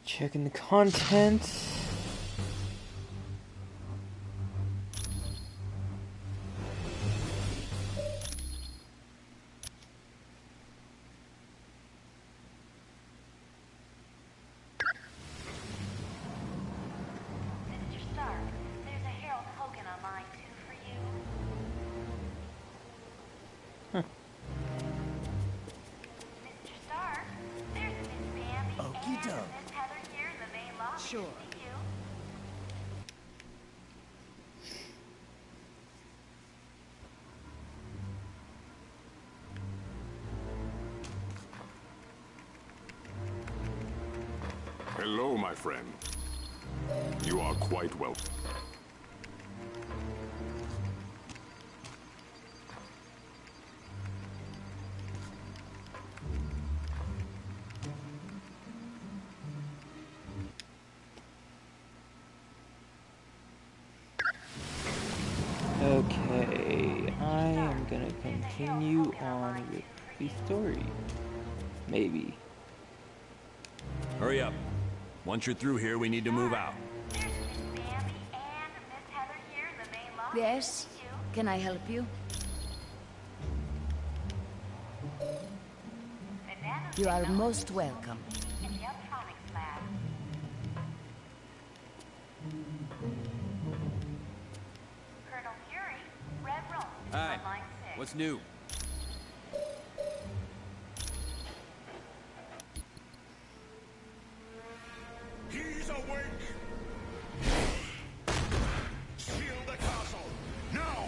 Checking the content. Sure. Hello, my friend. You are quite welcome. Okay, I am gonna continue on with the story. Maybe. Hurry up. Once you're through here, we need to move out. Yes? Can I help you? You are most welcome. Hi. What's new? He's awake! Shield the castle! Now!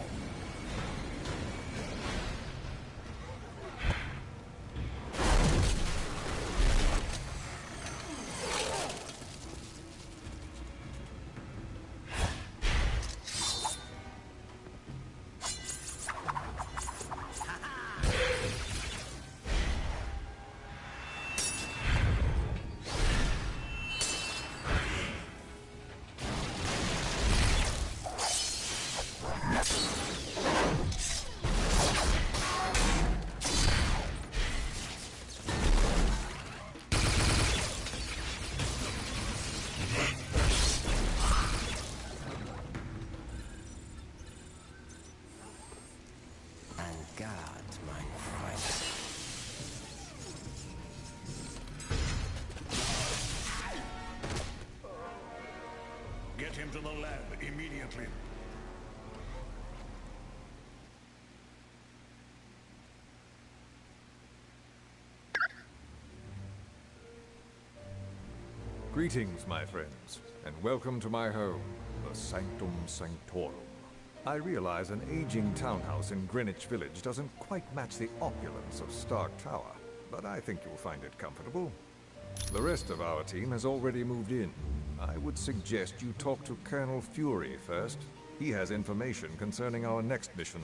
Get him to the lab immediately. Greetings, my friends, and welcome to my home, the Sanctum Sanctorum. I realize an aging townhouse in Greenwich Village doesn't quite match the opulence of Stark Tower, but I think you'll find it comfortable. The rest of our team has already moved in. I would suggest you talk to Colonel Fury first. He has information concerning our next mission.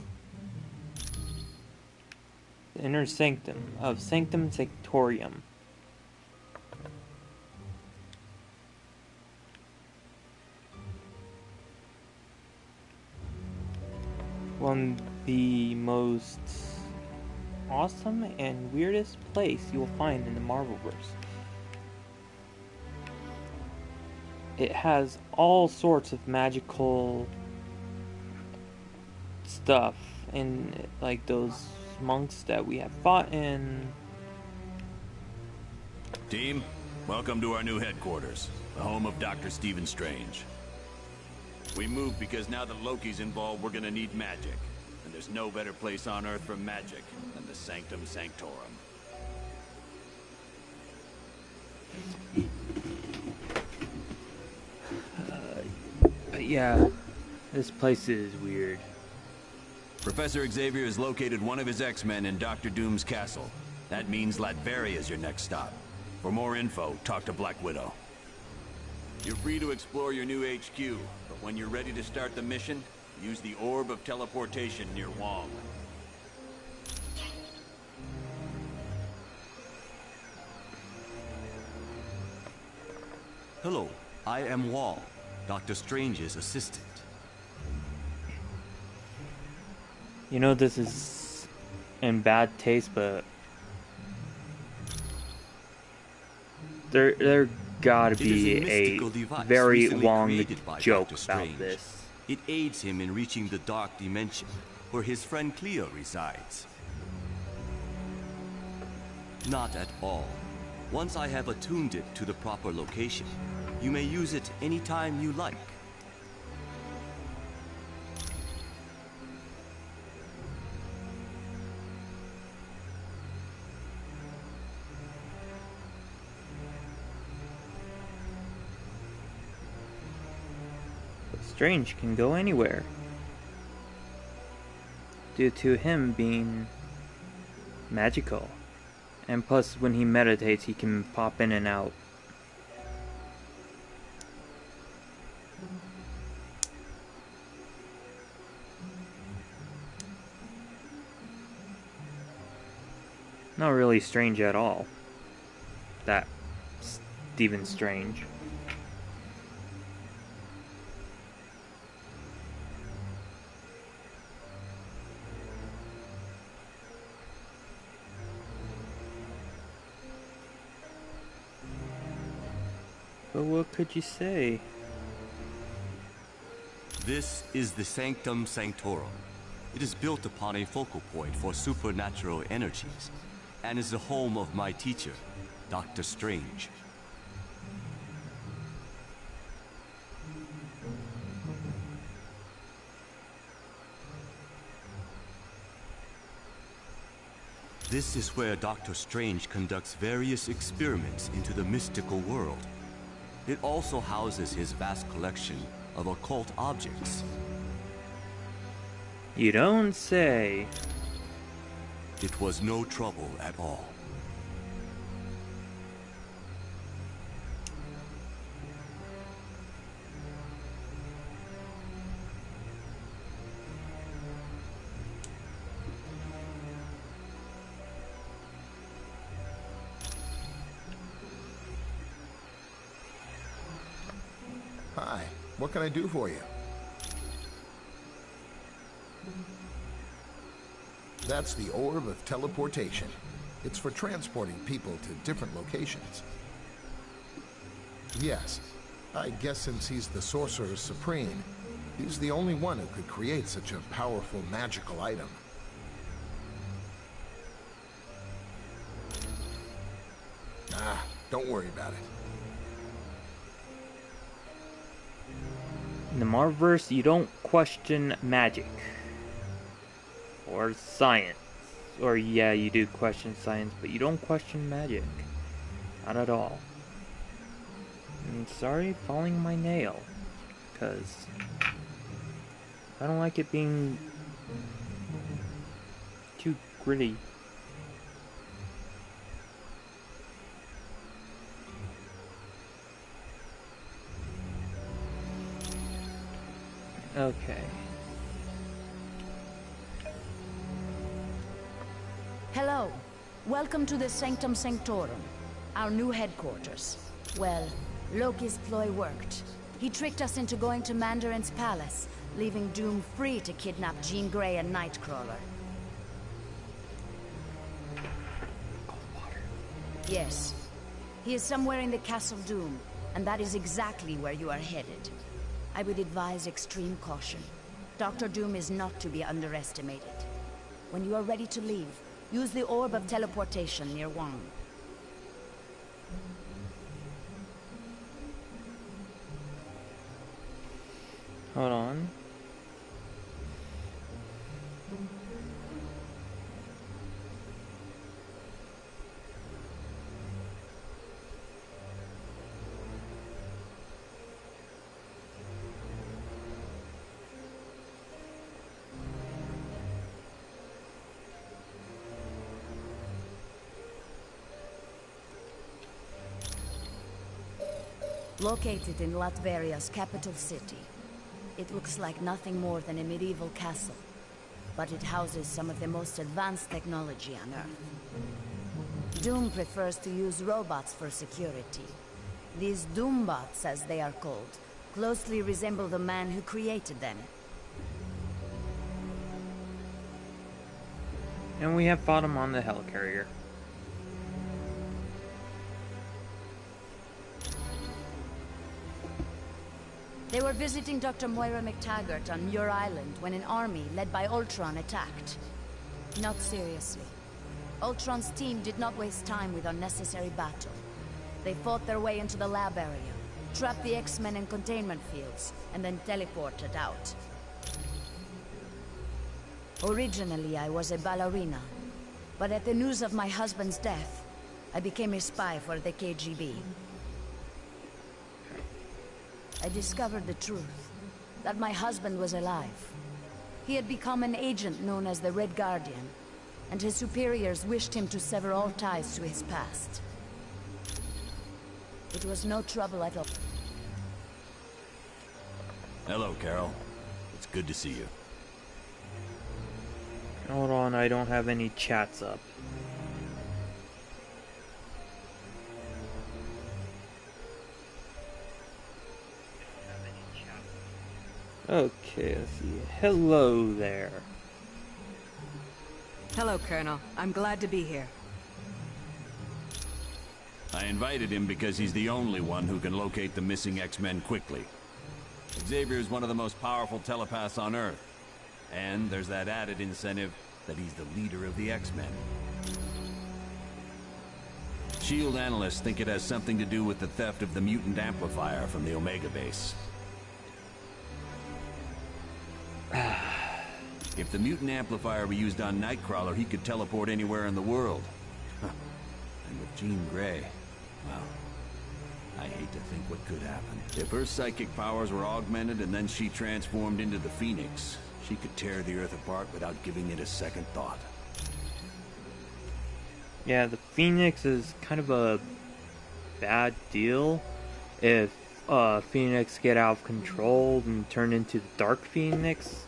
The inner sanctum of Sanctum Sanctorum. One of the most awesome and weirdest place you will find in the Marvelverse. It has all sorts of magical stuff, and like those monks that we have fought in. Team, welcome to our new headquarters, the home of Dr. Stephen Strange. We moved because now that Loki's involved, we're gonna need magic. And there's no better place on Earth for magic than the Sanctum Sanctorum. Yeah, this place is weird. Professor Xavier has located one of his X-Men in Dr. Doom's castle. That means Latveria is your next stop. For more info, talk to Black Widow. You're free to explore your new HQ, but when you're ready to start the mission, use the Orb of Teleportation near Wong. Hello, I am Wong, Dr. Strange's assistant. You know this is in bad taste, but they're gotta It is be a a mystical device very recently long created by joke Dr. about Strange. this. It aids him in reaching the dark dimension, where his friend Cleo resides. Not at all. Once I have attuned it to the proper location, you may use it anytime you like. But Strange can go anywhere, due to him being magical. And plus, when he meditates, he can pop in and out. Not really strange at all. That Stephen Strange. But what could you say? This is the Sanctum Sanctorum. It is built upon a focal point for supernatural energies, and is the home of my teacher, Dr. Strange. This is where Dr. Strange conducts various experiments into the mystical world. It also houses his vast collection of occult objects. You don't say. It was no trouble at all. Hi, what can I do for you? That's the Orb of Teleportation. It's for transporting people to different locations. Yes, I guess since he's the Sorcerer Supreme, he's the only one who could create such a powerful magical item. Ah, don't worry about it. In the Marvelverse, you don't question magic. Or science. Or yeah, you do question science, but you don't question magic. Not at all. And sorry, falling my nail. Because I don't like it being too gritty. Okay. Hello. Welcome to the Sanctum Sanctorum, our new headquarters. Well, Loki's ploy worked. He tricked us into going to Mandarin's palace, leaving Doom free to kidnap Jean Grey and Nightcrawler. Yes. He is somewhere in the Castle Doom, and that is exactly where you are headed. I would advise extreme caution. Dr. Doom is not to be underestimated. When you are ready to leave, use the Orb of Teleportation near Wang. Hold on. Located in Latveria's capital city, it looks like nothing more than a medieval castle, but it houses some of the most advanced technology on Earth. Doom prefers to use robots for security. These Doombots, as they are called, closely resemble the man who created them. And we have fought him on the helicarrier. They were visiting Dr. Moira McTaggart on Muir Island when an army led by Ultron attacked. Not seriously. Ultron's team did not waste time with unnecessary battle. They fought their way into the lab area, trapped the X-Men in containment fields, and then teleported out. Originally, I was a ballerina, but at the news of my husband's death, I became a spy for the KGB. I discovered the truth, that my husband was alive. He had become an agent known as the Red Guardian, and his superiors wished him to sever all ties to his past. It was no trouble at all. Hello, Carol. It's good to see you. Hold on, I don't have any chats up. Okay, let's see. Hello there. Hello, Colonel. I'm glad to be here. I invited him because he's the only one who can locate the missing X-Men quickly. Xavier is one of the most powerful telepaths on Earth. And there's that added incentive that he's the leader of the X-Men. SHIELD analysts think it has something to do with the theft of the mutant amplifier from the Omega base. If the mutant amplifier were used on Nightcrawler, he could teleport anywhere in the world. And with Jean Grey, well, I hate to think what could happen. If her psychic powers were augmented and then she transformed into the Phoenix, she could tear the Earth apart without giving it a second thought. Yeah, the Phoenix is kind of a bad deal. If Phoenix get out of control and turn into the Dark Phoenix.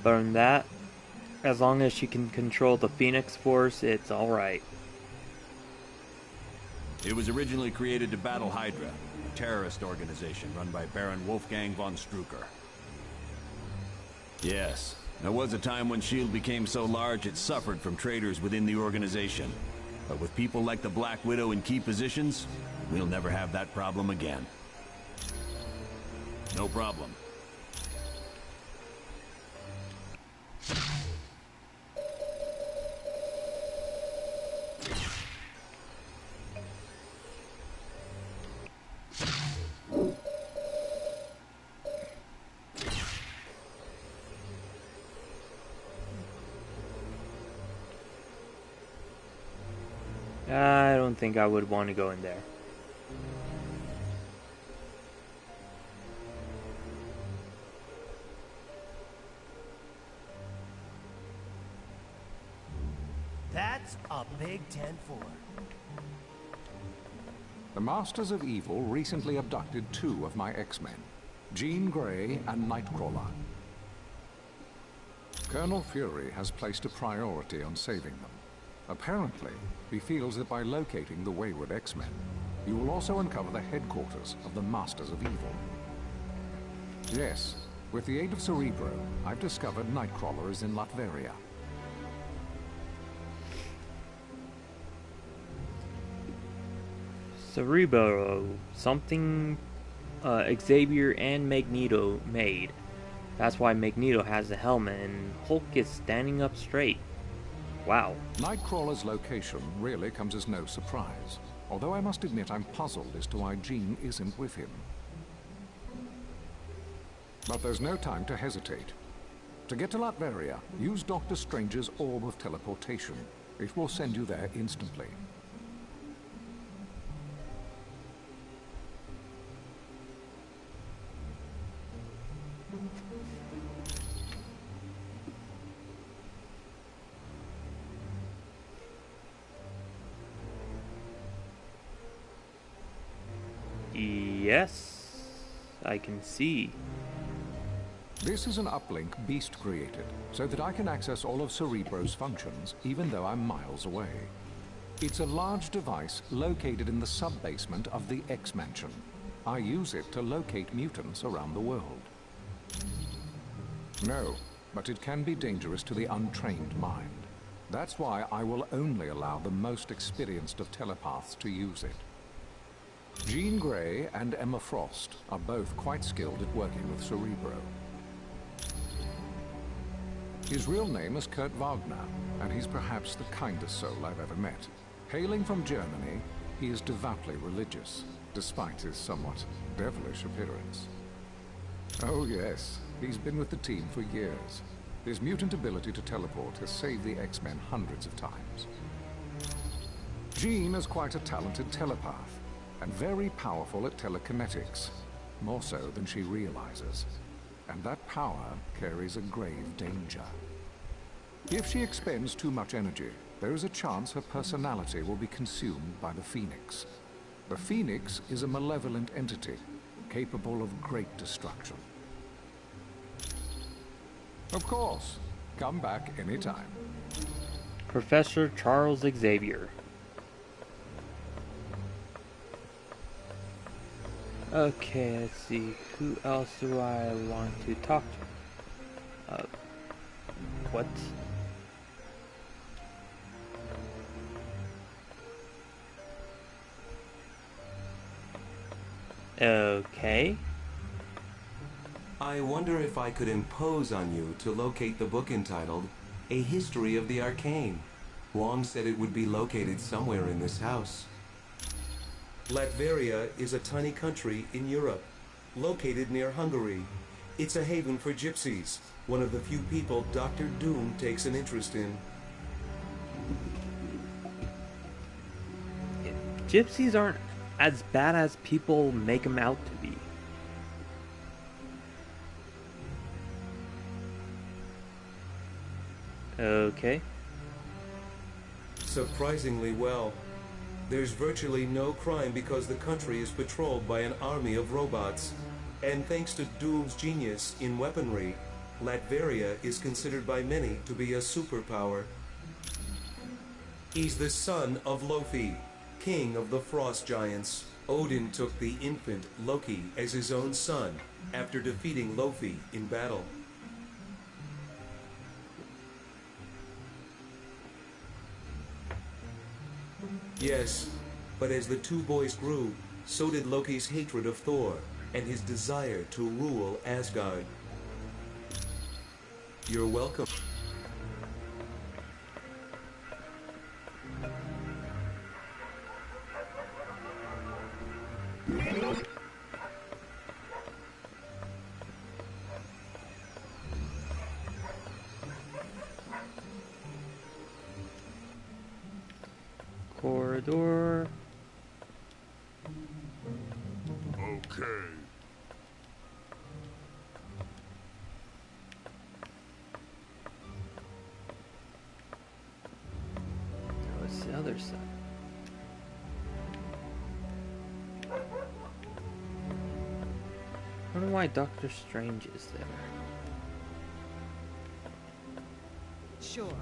But on that, as long as she can control the Phoenix Force, it's alright. It was originally created to battle Hydra, a terrorist organization run by Baron Wolfgang von Strucker. Yes, there was a time when SHIELD became so large it suffered from traitors within the organization. But with people like the Black Widow in key positions, we'll never have that problem again. No problem. I don't think I would want to go in there. That's a Big 10-4. The Masters of Evil recently abducted 2 of my X-Men, Jean Grey and Nightcrawler. Colonel Fury has placed a priority on saving them. Apparently, he feels that by locating the wayward X-Men, you will also uncover the headquarters of the Masters of Evil. Yes, with the aid of Cerebro, I've discovered Nightcrawler is in Latveria. Cerebro, something Xavier and Magneto made. That's why Magneto has the helmet and Hulk is standing up straight. Wow. Nightcrawler's location really comes as no surprise, although I must admit I'm puzzled as to why Jean isn't with him. But there's no time to hesitate. To get to Latveria, use Doctor Strange's Orb of Teleportation. It will send you there instantly. Yes, I can see. This is an uplink Beast created, so that I can access all of Cerebro's functions, even though I'm miles away. It's a large device located in the sub-basement of the X-Mansion. I use it to locate mutants around the world. No, but it can be dangerous to the untrained mind. That's why I will only allow the most experienced of telepaths to use it. Jean Grey and Emma Frost are both quite skilled at working with Cerebro. His real name is Kurt Wagner, and he's perhaps the kindest soul I've ever met. Hailing from Germany, he is devoutly religious, despite his somewhat devilish appearance. Oh yes, he's been with the team for years. His mutant ability to teleport has saved the X-Men hundreds of times. Jean is quite a talented telepath, and very powerful at telekinetics, more so than she realizes. And that power carries a grave danger. If she expends too much energy, there is a chance her personality will be consumed by the Phoenix. The Phoenix is a malevolent entity, capable of great destruction. Of course, come back anytime. Professor Charles Xavier. Okay, let's see. Who else do I want to talk to? What? Okay. I wonder if I could impose on you to locate the book entitled A History of the Arcane. Wong said it would be located somewhere in this house. Latveria is a tiny country in Europe, located near Hungary. It's a haven for gypsies, one of the few people Dr. Doom takes an interest in. Gypsies aren't as bad as people make them out to be. Okay. Surprisingly well. There's virtually no crime because the country is patrolled by an army of robots. And thanks to Doom's genius in weaponry, Latveria is considered by many to be a superpower. He's the son of Loki, king of the frost giants. Odin took the infant Loki as his own son after defeating Loki in battle. Yes, but as the two boys grew, so did Loki's hatred of Thor and his desire to rule Asgard. You're welcome. Corridor. Okay. What's the other side? I wonder why Doctor Strange is there. Sure.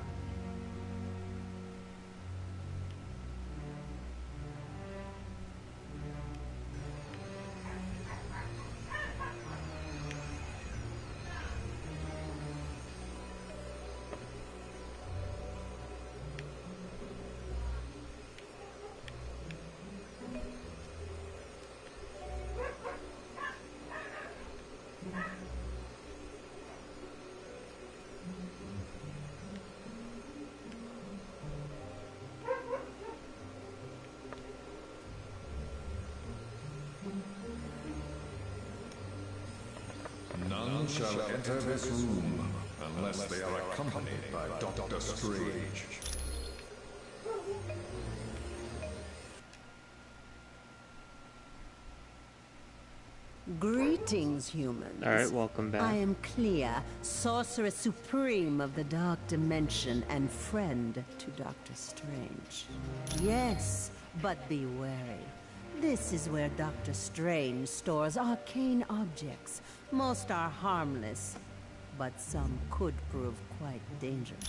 None shall enter this room unless they are accompanied by Doctor Strange. Greetings, humans. Alright, welcome back. I am Clea, Sorceress Supreme of the Dark Dimension and friend to Doctor Strange. Yes, but be wary. This is where Doctor Strange stores arcane objects. Most are harmless, but some could prove quite dangerous.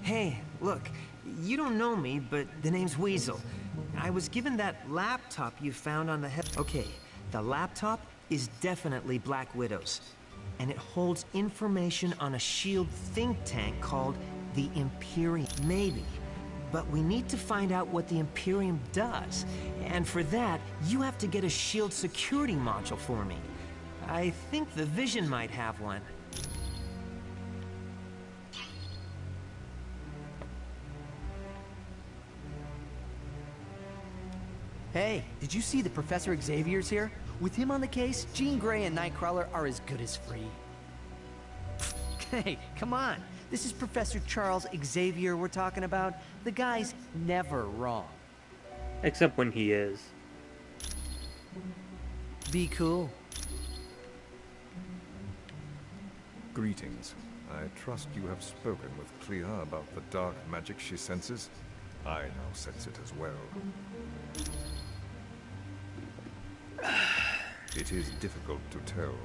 Hey, look, you don't know me, but the name's Weasel. I was given that laptop you found on the head. Okay, the laptop is definitely Black Widow's, and it holds information on a SHIELD think tank called the Imperium. Maybe, But we need to find out what the Imperium does. And for that, you have to get a shield security module for me. I think the Vision might have one. Hey, did you see that Professor Xavier's here? With him on the case, Jean Grey and Nightcrawler are as good as free. Hey, come on. This is Professor Charles Xavier we're talking about. The guy's never wrong. Except when he is. Be cool. Greetings. I trust you have spoken with Clea about the dark magic she senses. I now sense it as well. It is difficult to tell.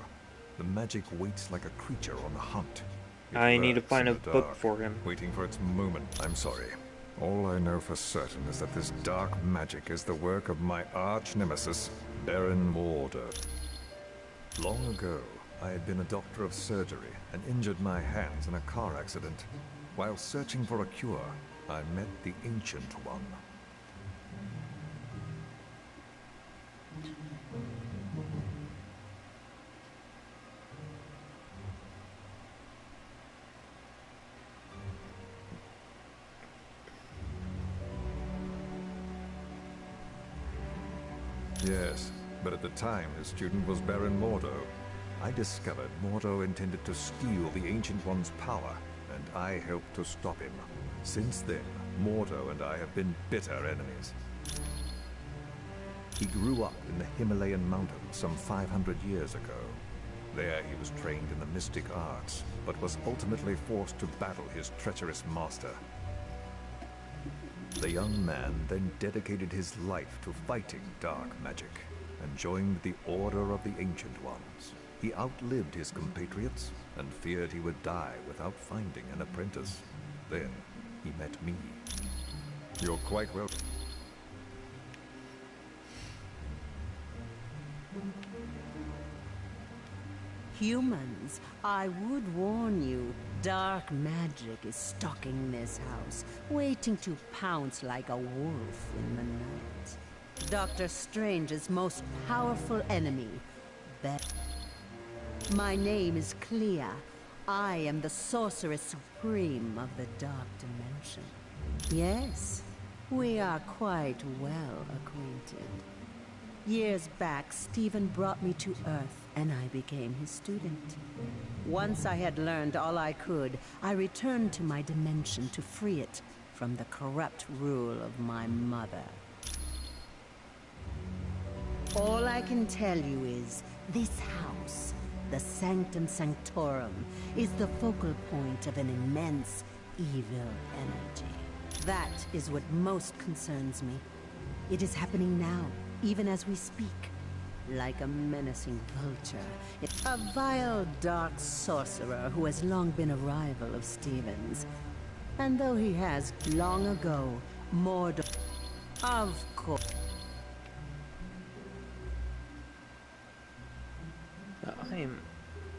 The magic waits like a creature on the hunt. I need to find a book for him. Waiting for its moment. I'm sorry. All I know for certain is that this dark magic is the work of my arch-nemesis, Baron Mordo. Long ago, I had been a doctor of surgery and injured my hands in a car accident. While searching for a cure, I met the Ancient One. Yes, but at the time his student was Baron Mordo. I discovered Mordo intended to steal the Ancient One's power, and I helped to stop him. Since then, Mordo and I have been bitter enemies. He grew up in the Himalayan mountains some 500 years ago. There he was trained in the mystic arts, but was ultimately forced to battle his treacherous master. The young man then dedicated his life to fighting dark magic, and joined the Order of the Ancient Ones. He outlived his compatriots, and feared he would die without finding an apprentice. Then, he met me. You're quite welcome. Humans, I would warn you, dark magic is stalking this house, waiting to pounce like a wolf in the night. Dr. Strange's most powerful enemy, My name is Clea. I am the Sorceress Supreme of the Dark Dimension. Yes, we are quite well acquainted. Years back, Stephen brought me to Earth, and I became his student. Once I had learned all I could, I returned to my dimension to free it from the corrupt rule of my mother. All I can tell you is, this house, the Sanctum Sanctorum, is the focal point of an immense evil energy. That is what most concerns me. It is happening now, even as we speak. Like a menacing vulture, a vile dark sorcerer who has long been a rival of Stephen's. And though he has long ago, Mordo... Of course...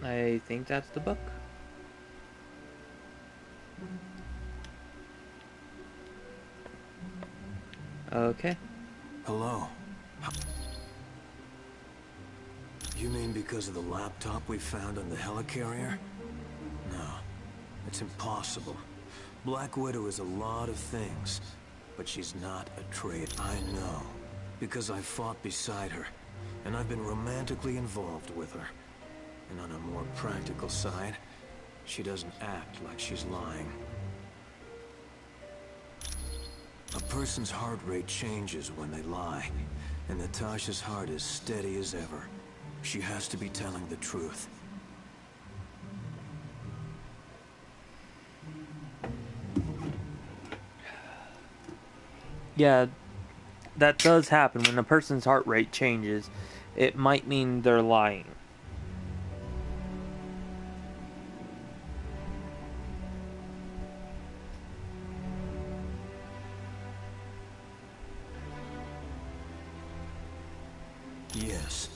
I think that's the book. Okay. Hello. You mean because of the laptop we found on the helicarrier? No, it's impossible. Black Widow is a lot of things, but she's not a traitor. I know, because I fought beside her, and I've been romantically involved with her. And on a more practical side, she doesn't act like she's lying. A person's heart rate changes when they lie, and Natasha's heart is steady as ever. She has to be telling the truth. Yeah, that does happen. When a person's heart rate changes, it might mean they're lying. Yes.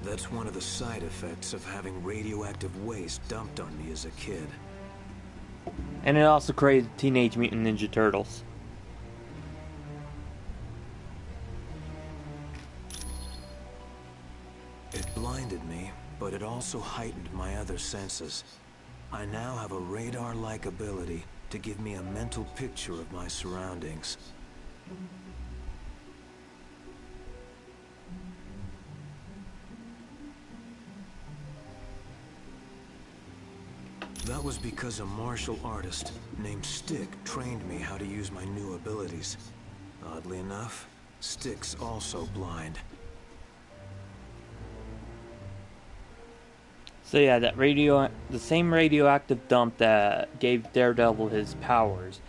That's one of the side effects of having radioactive waste dumped on me as a kid. And it also created Teenage Mutant Ninja Turtles. also heightened my other senses. I now have a radar-like ability to give me a mental picture of my surroundings. That was because a martial artist named Stick trained me how to use my new abilities. Oddly enough, Stick's also blind. So yeah, the same radioactive dump that gave Daredevil his powers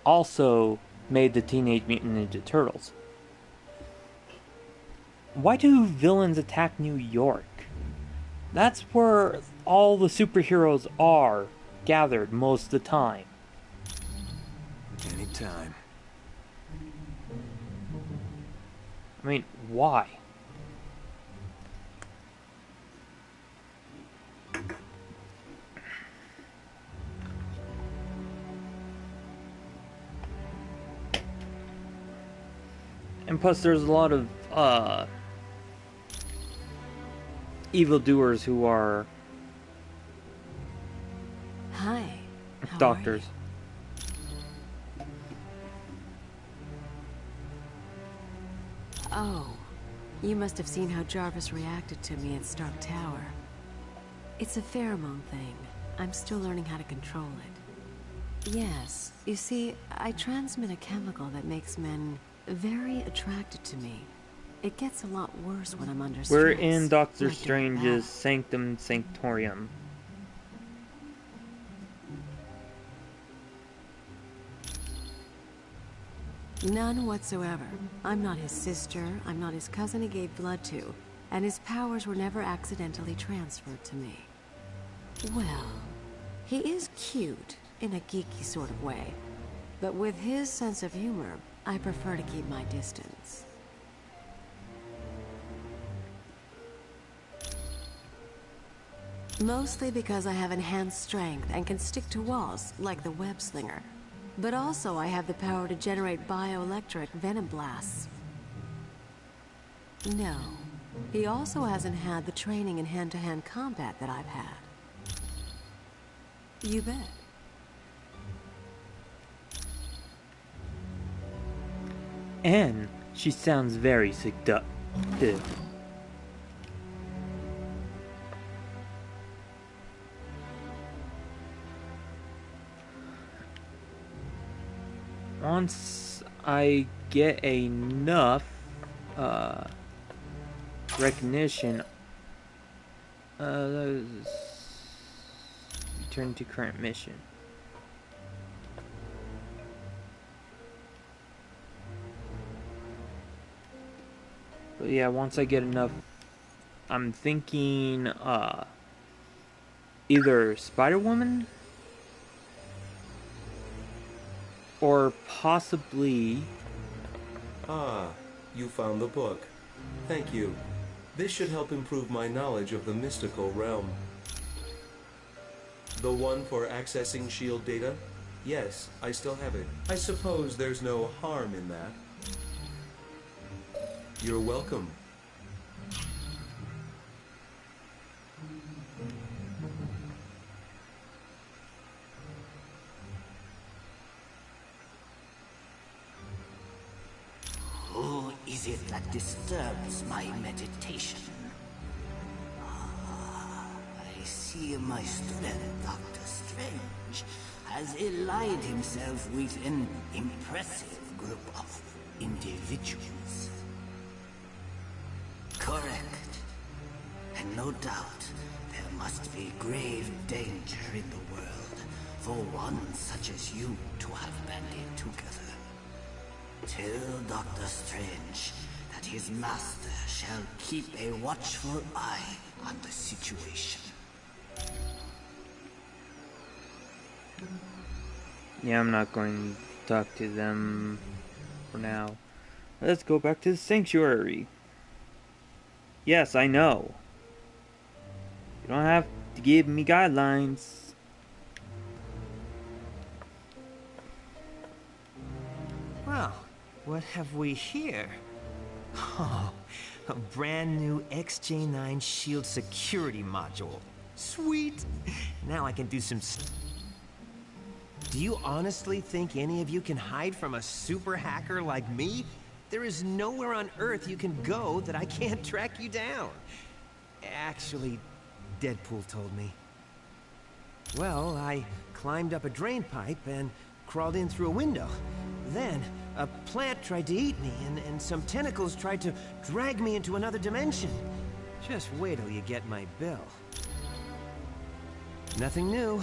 also made the Teenage Mutant Ninja Turtles. Why do villains attack New York? That's where all the superheroes are gathered most of the time. Anytime. I mean, why? And plus there's a lot of evildoers who are Hi. How doctors. Oh, you must have seen how Jarvis reacted to me at Stark Tower. It's a pheromone thing. I'm still learning how to control it. Yes, you see, I transmit a chemical that makes men very attracted to me. It gets a lot worse when I'm under stress. We're in Doctor like Strange's Sanctum Sanctorum. None whatsoever. I'm not his sister, I'm not his cousin he gave blood to, and his powers were never accidentally transferred to me. Well, he is cute, in a geeky sort of way, but with his sense of humor, I prefer to keep my distance. Mostly because I have enhanced strength and can stick to walls, like the web slinger. But also I have the power to generate bioelectric venom blasts. No, he also hasn't had the training in hand-to-hand combat that I've had. You bet. And she sounds very seductive. Once I get enough recognition, return to current mission. But yeah, once I get enough, I'm thinking either Spider-Woman or possibly... Ah, you found the book. Thank you. This should help improve my knowledge of the mystical realm. The one for accessing S.H.I.E.L.D. data? Yes, I still have it. I suppose there's no harm in that. You're welcome. Who is it that disturbs my meditation? Ah, I see my student, Dr. Strange, has allied himself with an impressive group of individuals. Correct. And no doubt, there must be grave danger in the world for one such as you to have banded together. Tell Dr. Strange that his master shall keep a watchful eye on the situation. Yeah, I'm not going to talk to them for now. Let's go back to the sanctuary. Yes, I know. You don't have to give me guidelines. Well, what have we here? Oh, a brand new XJ9 Shield security module. Sweet! Now I can do some Do you honestly think any of you can hide from a super hacker like me? There is nowhere on Earth you can go that I can't track you down. Actually, Deadpool told me. Well, I climbed up a drain pipe and crawled in through a window. Then, a plant tried to eat me, and some tentacles tried to drag me into another dimension. Just wait till you get my bill. Nothing new.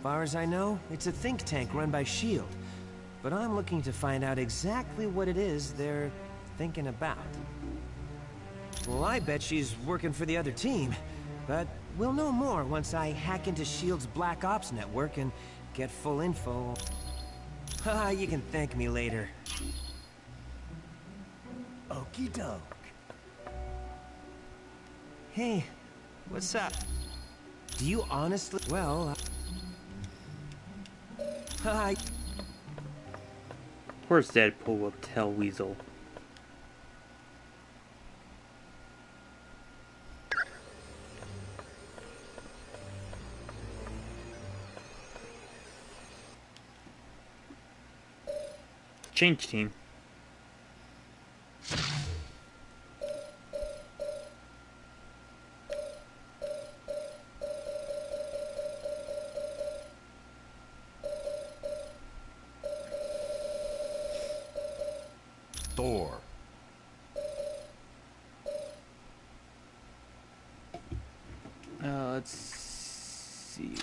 Far as I know, it's a think tank run by S.H.I.E.L.D. But I'm looking to find out exactly what it is they're thinking about. Well, I bet she's working for the other team, but we'll know more once I hack into S.H.I.E.L.D.'s Black Ops network and get full info. Haha, you can thank me later. Okie doke. Hey, what's up? Do you honestly... Well, Hi. Of course Deadpool will tell Weasel. Change team. Thor. Let's see.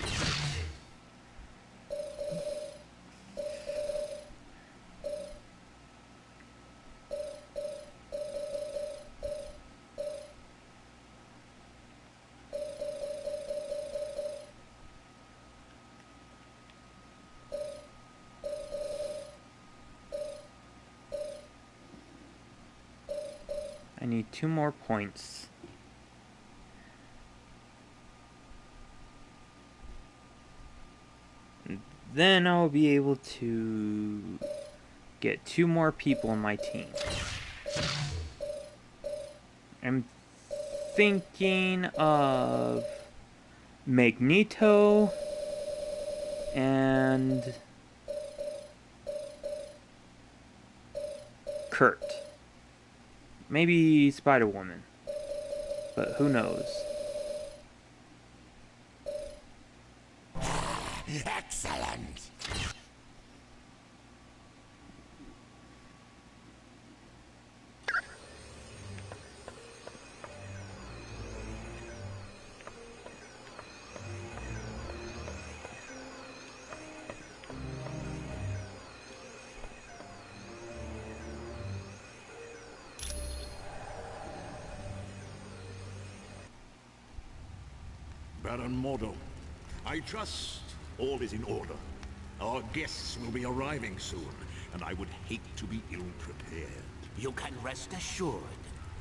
I need 2 more points. Then I'll be able to get 2 more people in my team. I'm thinking of Magneto and Kurt. Maybe Spider-Woman, but who knows? Excellent! Baron Mordo, I trust all is in order. Our guests will be arriving soon, and I would hate to be ill-prepared. You can rest assured.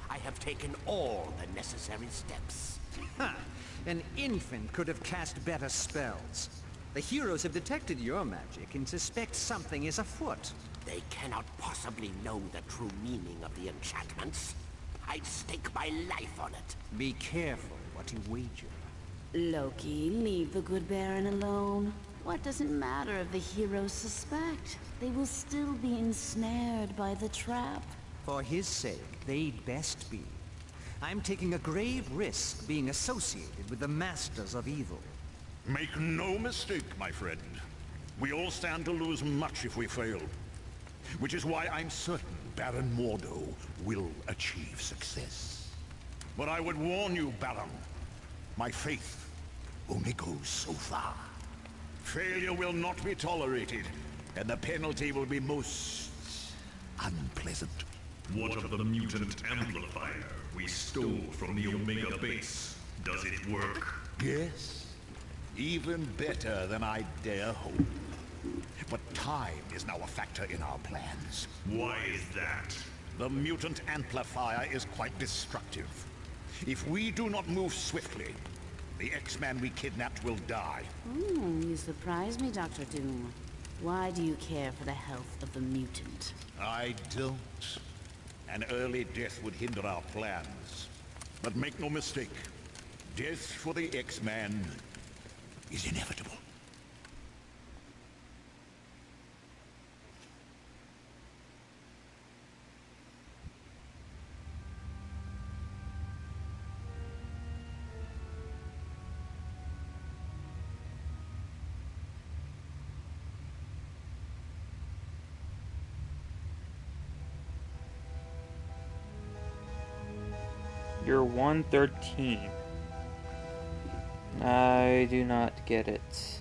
I have taken all the necessary steps. Ha! An infant could have cast better spells. The heroes have detected your magic and suspect something is afoot. They cannot possibly know the true meaning of the enchantments. I'd stake my life on it. Be careful what you wager. Loki, leave the good Baron alone. What does it matter if the heroes suspect? They will still be ensnared by the trap. For his sake, they'd best be. I'm taking a grave risk being associated with the Masters of Evil. Make no mistake, my friend. We all stand to lose much if we fail. Which is why I'm certain Baron Mordo will achieve success. But I would warn you, Baron. My faith only goes so far. Failure will not be tolerated, and the penalty will be most unpleasant. What of the mutant amplifier we stole from the Omega base? Does it work? Yes, even better than I dare hope. But time is now a factor in our plans. Why is that? The mutant amplifier is quite destructive. If we do not move swiftly, the X-Man we kidnapped will die. You surprise me, Dr. Doom. Why do you care for the health of the mutant? I don't. An early death would hinder our plans. But make no mistake, death for the X-Man is inevitable. You're 113. I do not get it.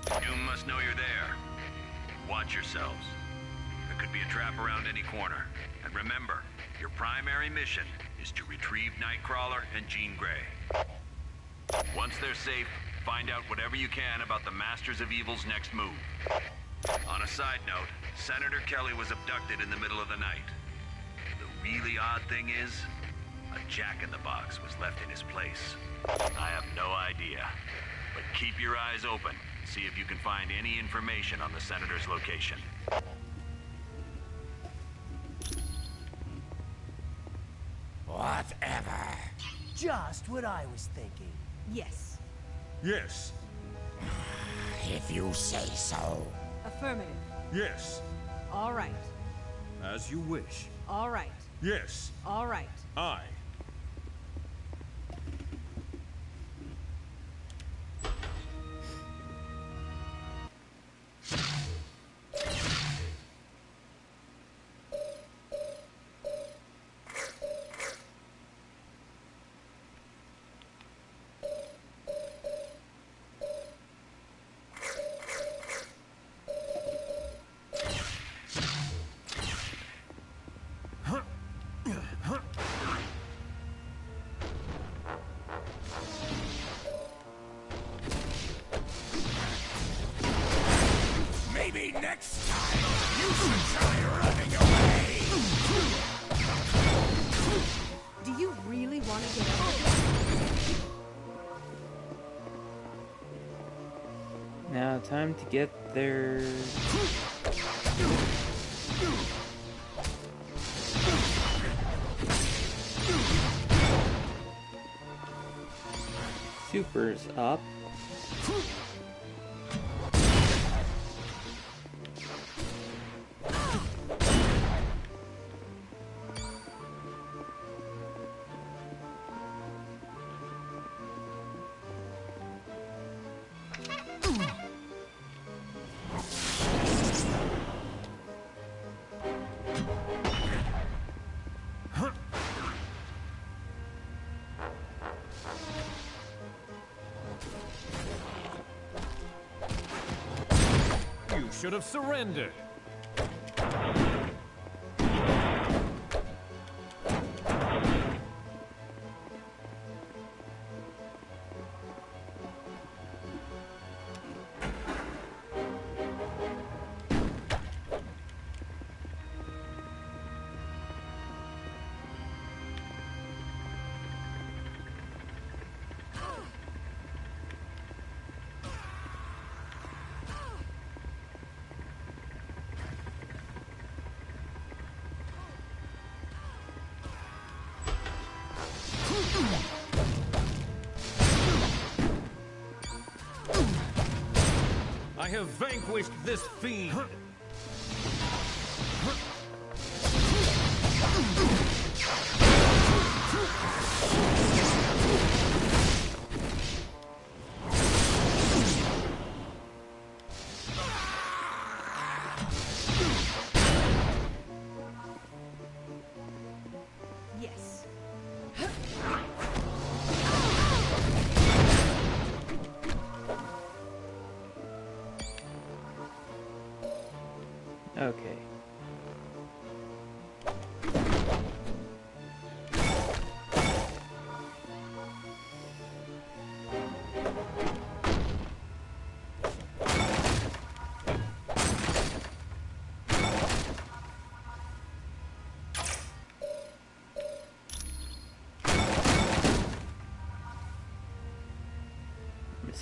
Doom must know you're there. Watch yourselves. There could be a trap around any corner. And remember, your primary mission is to retrieve Nightcrawler and Jean Grey. Once they're safe, find out whatever you can about the Masters of Evil's next move. On a side note, Senator Kelly was abducted in the middle of the night. The really odd thing is, a jack-in-the-box was left in his place. I have no idea, but keep your eyes open. See if you can find any information on the Senator's location. Whatever. Just what I was thinking. Yes. Yes. If you say so. Affirmative. Yes. All right. As you wish. All right. Yes. All right. Aye. Maybe next time you should try running away. Do you really want to get out of this? Now, time to get there. Super's up. You should have surrendered. I have vanquished this fiend. Yes.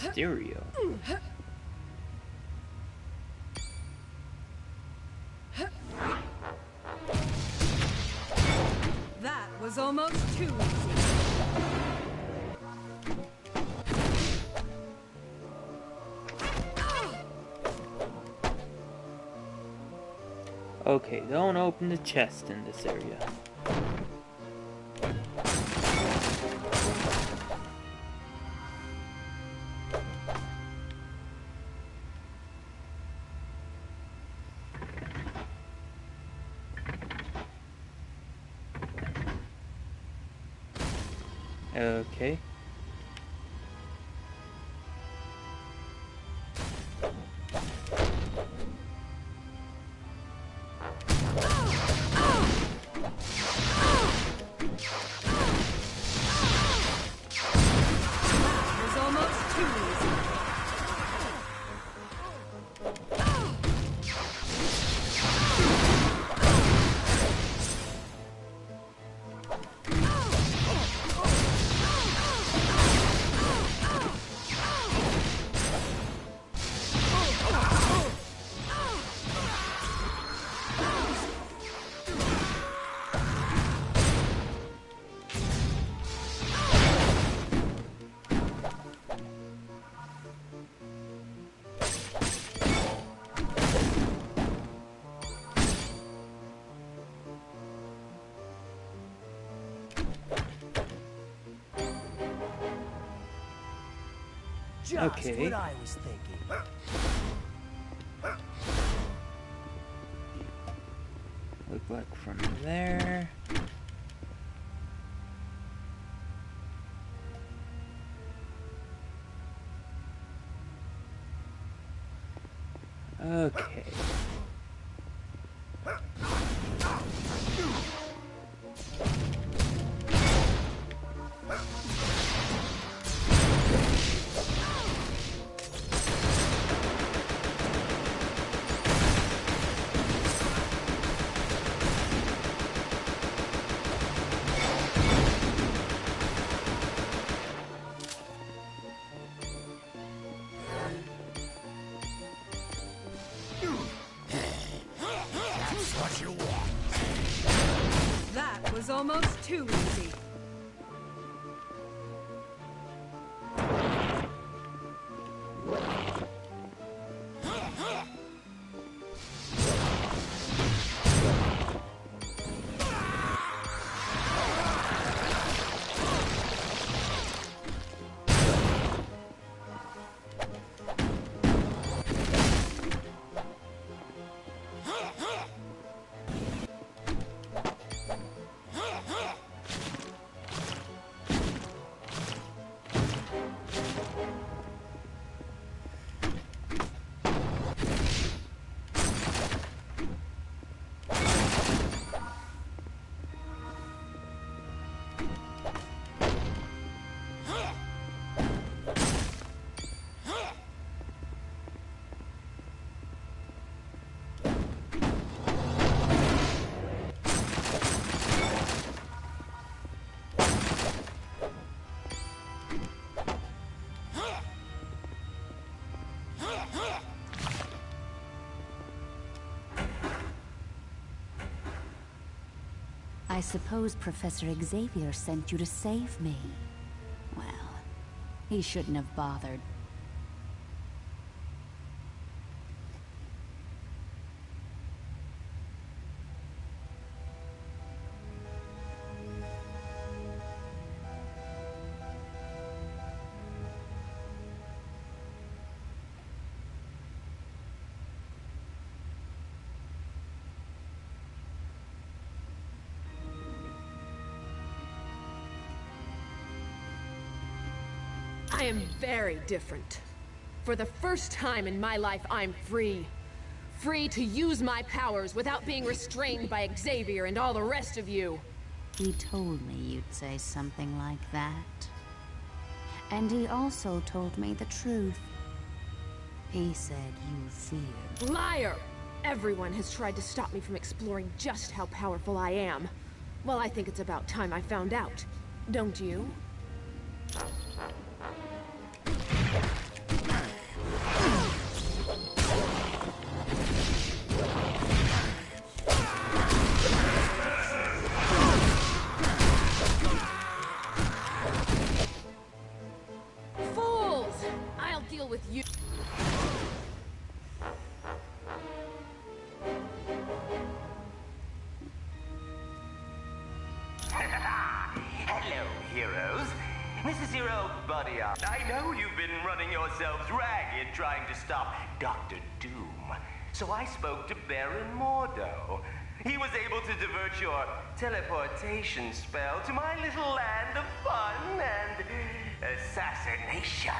Mysterio. That was almost too easy. Okay, don't open the chest in this area. Okay. Just Okay. what I was thinking. Look like from there. Okay. That was almost too easy. I suppose Professor Xavier sent you to save me. Well, he shouldn't have bothered. I am very different. For the first time in my life, I'm free. Free to use my powers without being restrained by Xavier and all the rest of you. He told me you'd say something like that. And he also told me the truth. He said you feared. Liar! Everyone has tried to stop me from exploring just how powerful I am. Well, I think it's about time I found out. Don't you? yourself, buddy. I know you've been running yourselves ragged trying to stop Dr. Doom. So I spoke to Baron Mordo. He was able to divert your teleportation spell to my little land of fun and assassination.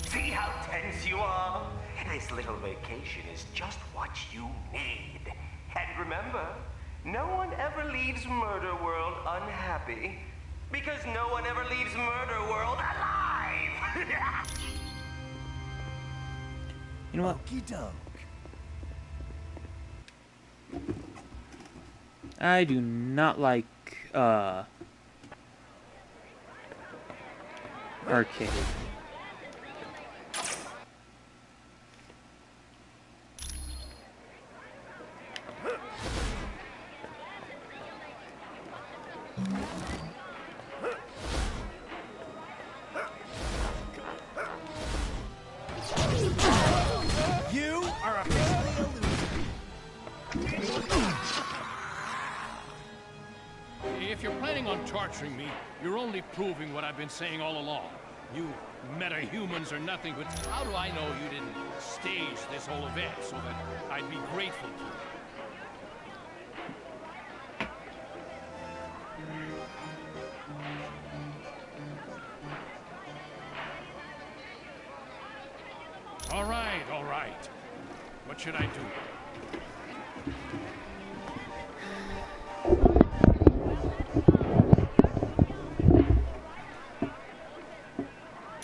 See how tense you are? This little vacation is just what you need. And remember, no one ever leaves Murder World unhappy. Because no one ever leaves Murder World alive! You know what? I do not like, arcade. You are officially a loser. If you're planning on torturing me, you're only proving what I've been saying all along. You meta-humans are nothing but... How do I know you didn't stage this whole event so that I'd be grateful to you? All right. What should I do?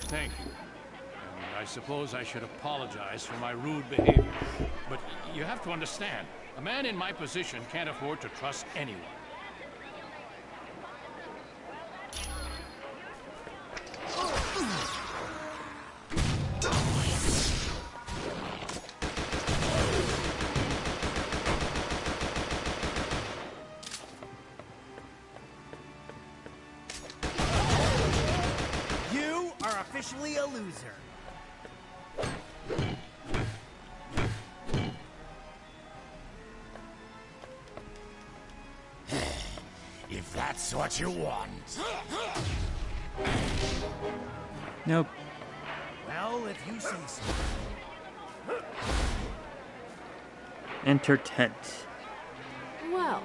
Thank you. And I suppose I should apologize for my rude behavior. But you have to understand, a man in my position can't afford to trust anyone. You are officially a loser. If that's what you want. Nope. Well, if you say so. Enter tent. Well,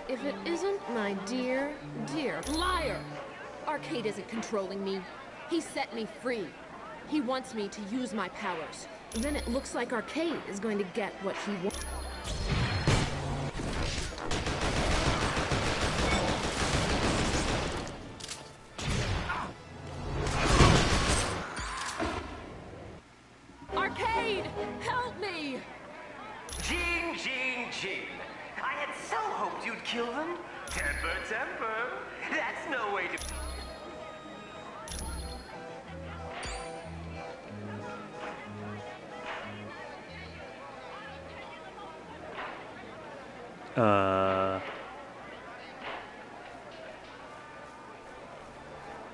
if it isn't my dear liar! Arcade isn't controlling me. He set me free. He wants me to use my powers. Then it looks like Arcade is going to get what he wants. Arcade! Help me! Gene. I had so hoped you'd kill them. Temper. That's no way to...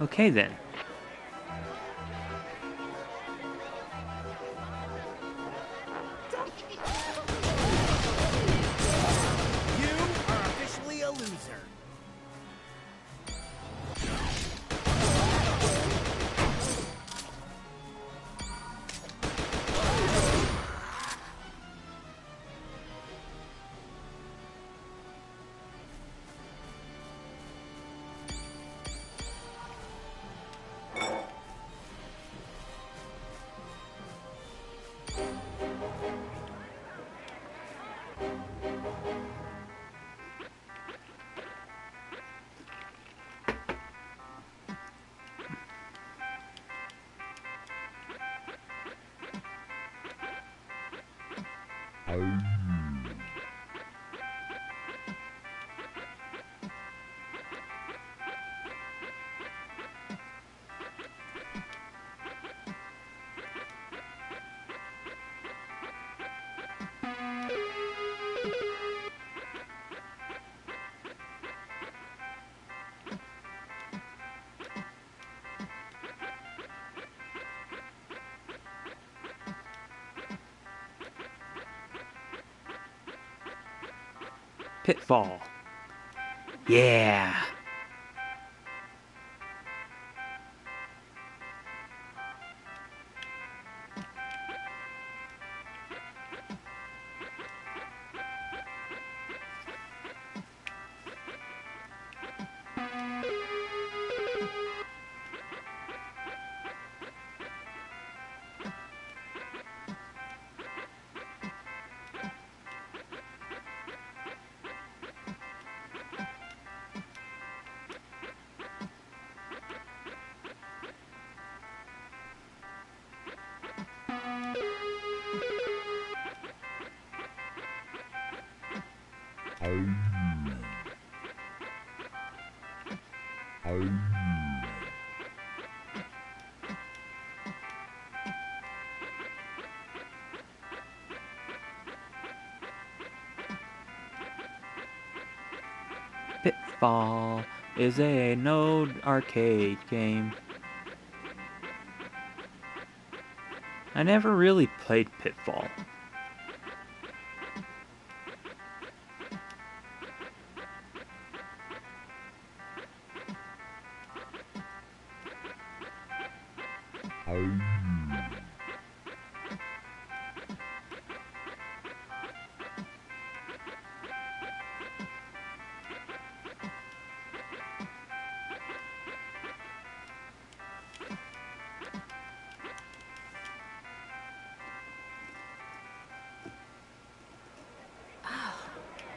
Okay then. You are officially a loser. Pitfall. Yeah. Pitfall is a Node arcade game. I never really played Pitfall.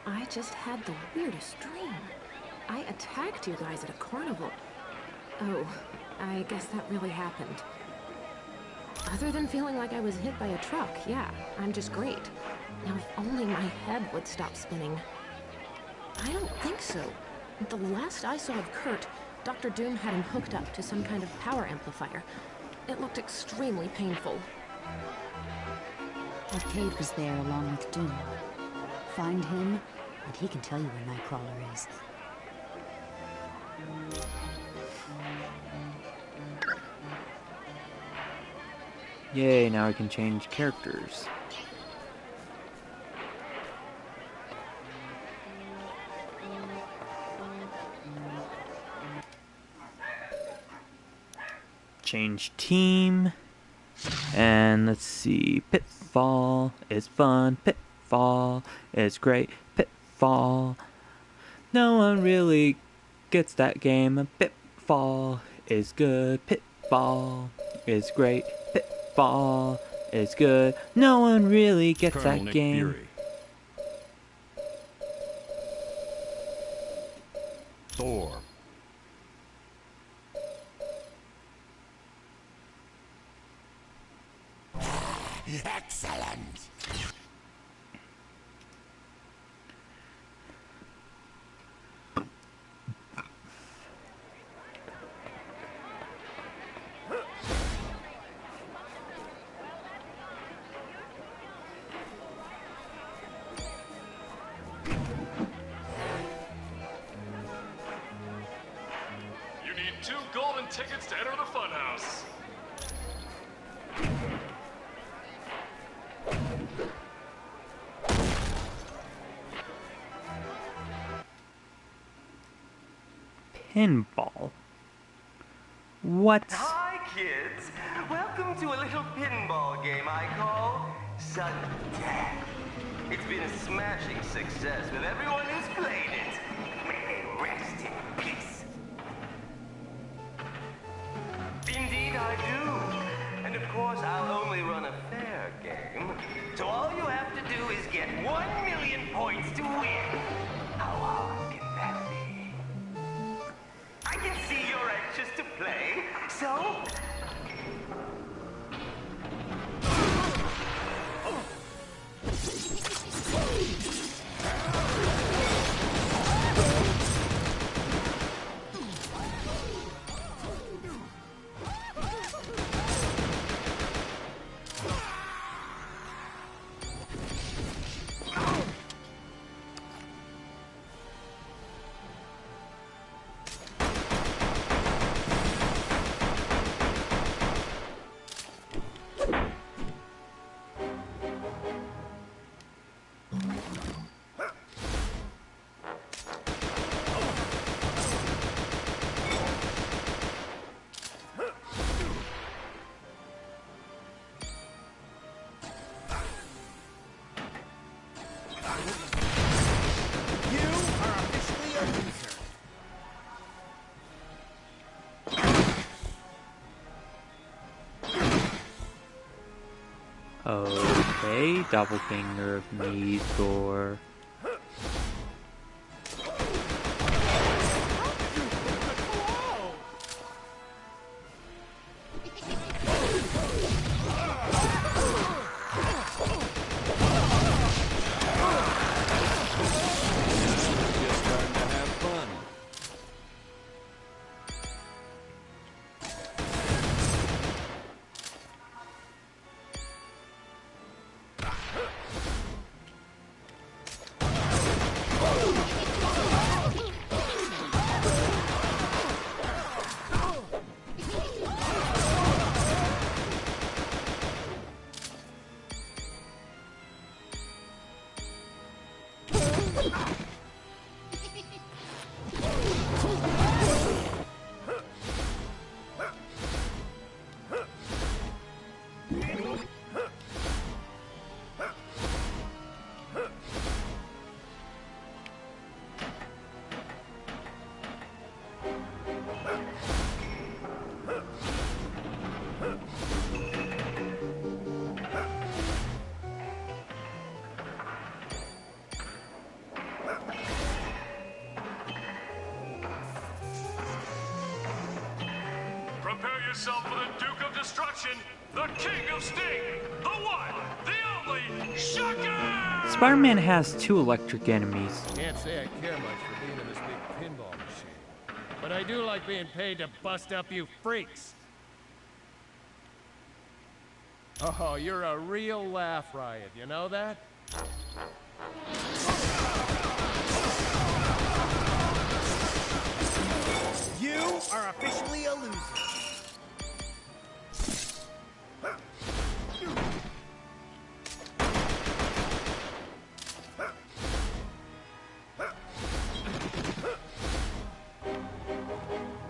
I just had the weirdest dream. I attacked you guys at a carnival. Oh, I guess that really happened. Other than feeling like I was hit by a truck, yeah, I'm just great. Now if only my head would stop spinning. I don't think so. The last I saw of Kurt, Dr. Doom had him hooked up to some kind of power amplifier. It looked extremely painful. Arcade was there along with Doom. Find him, and he can tell you where Nightcrawler is. Yay, now I can change characters. Change team. And let's see. Pitfall is fun. Pitfall is great. Pitfall. No one really gets that game. Pitfall is good. Pitfall is great. Pitfall is good. No one really gets Colonel that Nick game. Fury. Thor. Excellent. You need 2 golden tickets to enter the funhouse. Pinball. What? Hi, kids. Welcome to a little pinball game I call Sudden Death. It's been a smashing success with everyone who's played it. May they rest in peace. Indeed I do. And of course, I'll only run a fair game. So all you have to do is get 1 million points to win. How hard can that be? I can see you're anxious to play, so... You are officially a loser. Okay, doppelganger of me, Thor. Prepare yourself for the Duke of Destruction, the King of Sting, the one, the only, Shocker! Spider-Man has 2 electric enemies. Can't say I care much for being in this big pinball machine. But I do like being paid to bust up you freaks. Oh, you're a real laugh riot, you know that? You are officially a loser.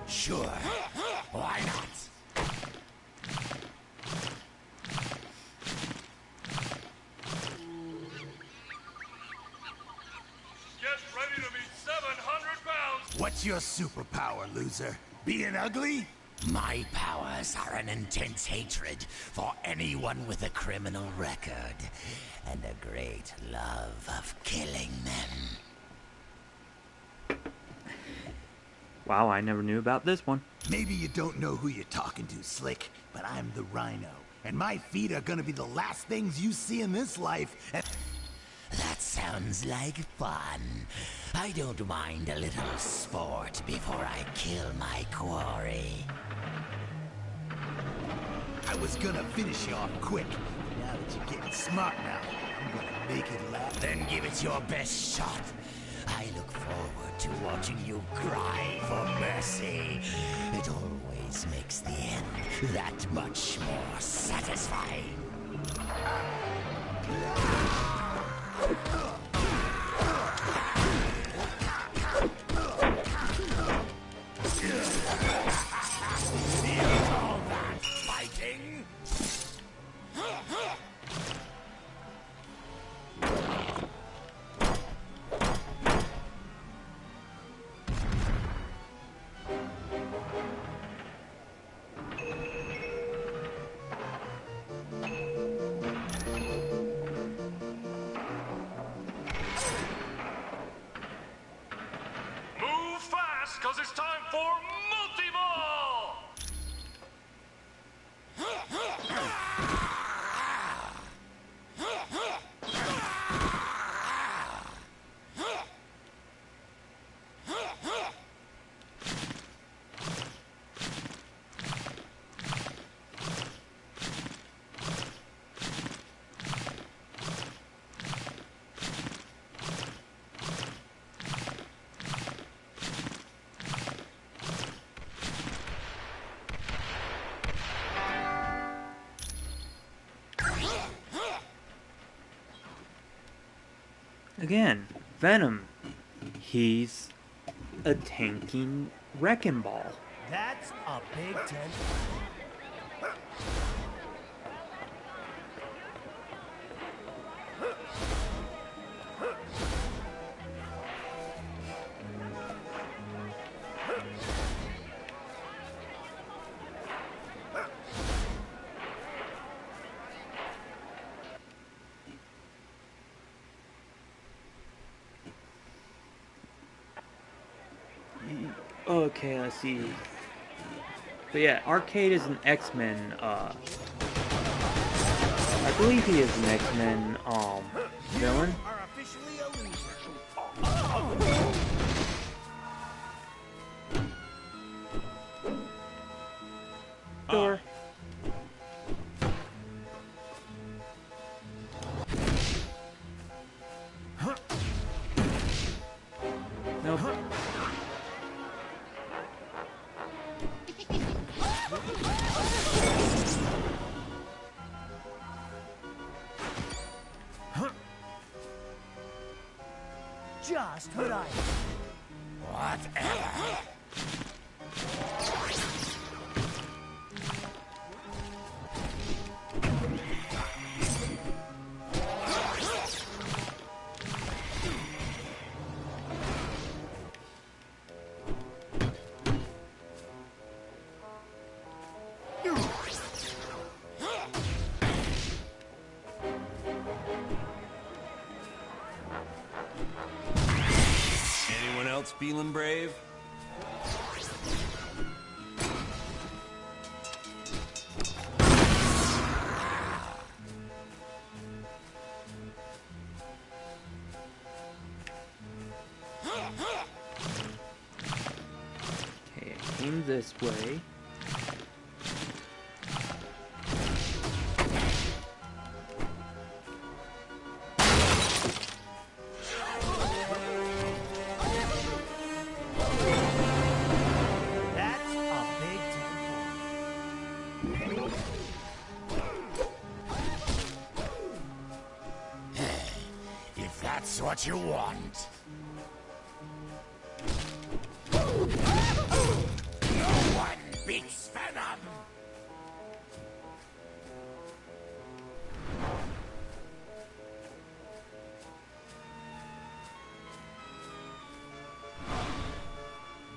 Sure. Why not? Get ready to be 700 pounds! What's your superpower, loser? Being ugly? My powers are an intense hatred for anyone with a criminal record, and a great love of killing them. Wow, I never knew about this one. Maybe you don't know who you're talking to, Slick, but I'm the Rhino, and my feet are gonna be the last things you see in this life. That sounds like fun. I don't mind a little sport before I kill my quarry. I was gonna finish you off quick. Now that you're getting smart now, I'm gonna make it last. Then give it your best shot. I look forward to watching you cry for mercy. It always makes the end that much more satisfying. You call that fighting? Move fast, cause it's time for Multi-Ball! Again, Venom. He's a tanking wrecking ball. That's a big tent. Okay, let's see. But yeah, Arcade is an X-Men, I believe he is an X-Men, villain. Door. Nope. Just what I... Whatever. Anyone else feeling brave? Okay, I came this way. If that's what you want. No one beats Venom!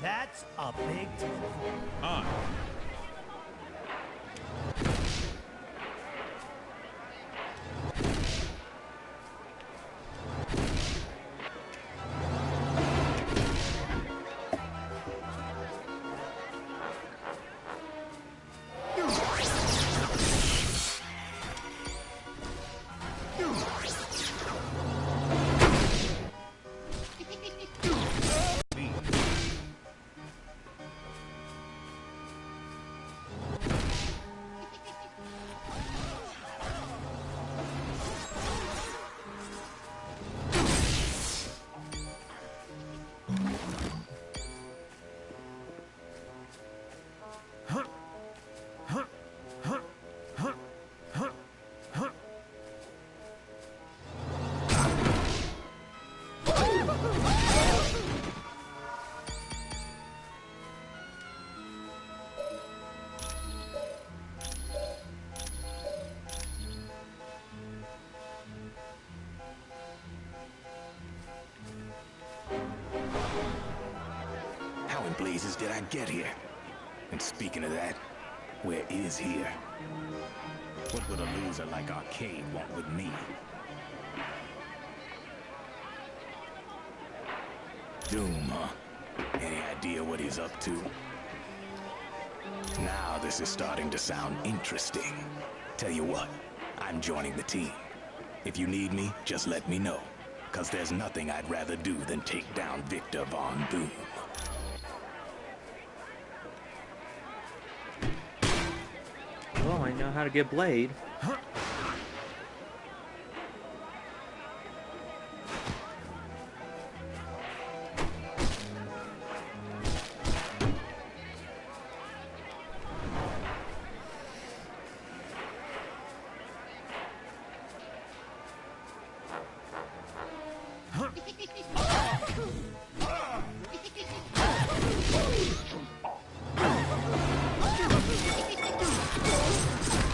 That's a big deal. How in blazes did I get here? And speaking of that, where is here? What would a loser like Arcade want with me? Doom, huh? Any idea what he's up to? Now this is starting to sound interesting. Tell you what, I'm joining the team. If you need me, just let me know. 'Cause there's nothing I'd rather do than take down Victor Von Doom. Well, I know how to get Blade.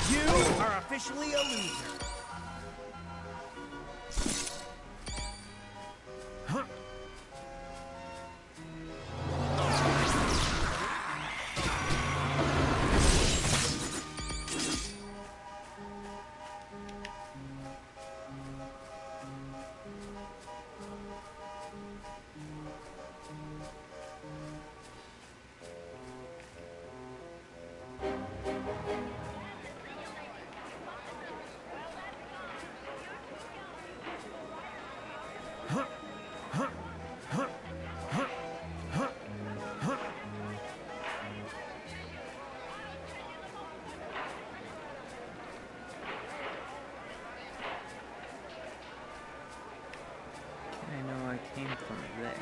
You are officially a I know I came from there.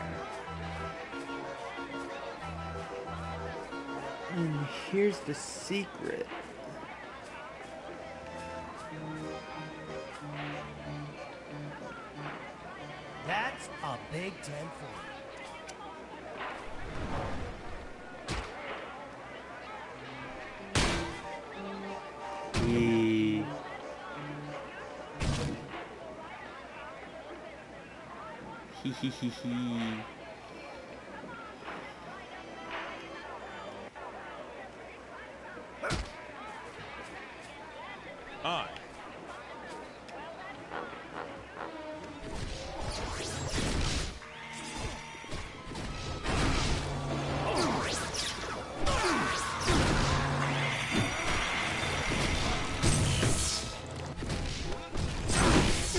And here's the secret. That's a Big 10 for you. Hee. I.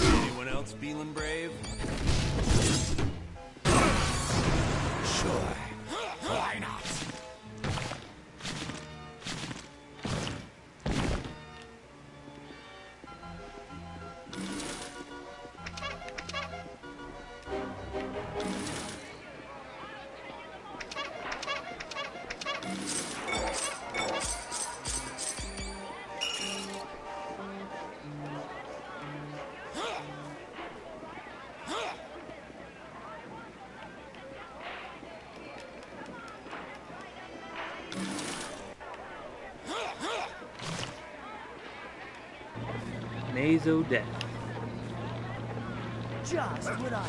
Anyone else feeling brave? Sure. Why not? Mazo Death. just what I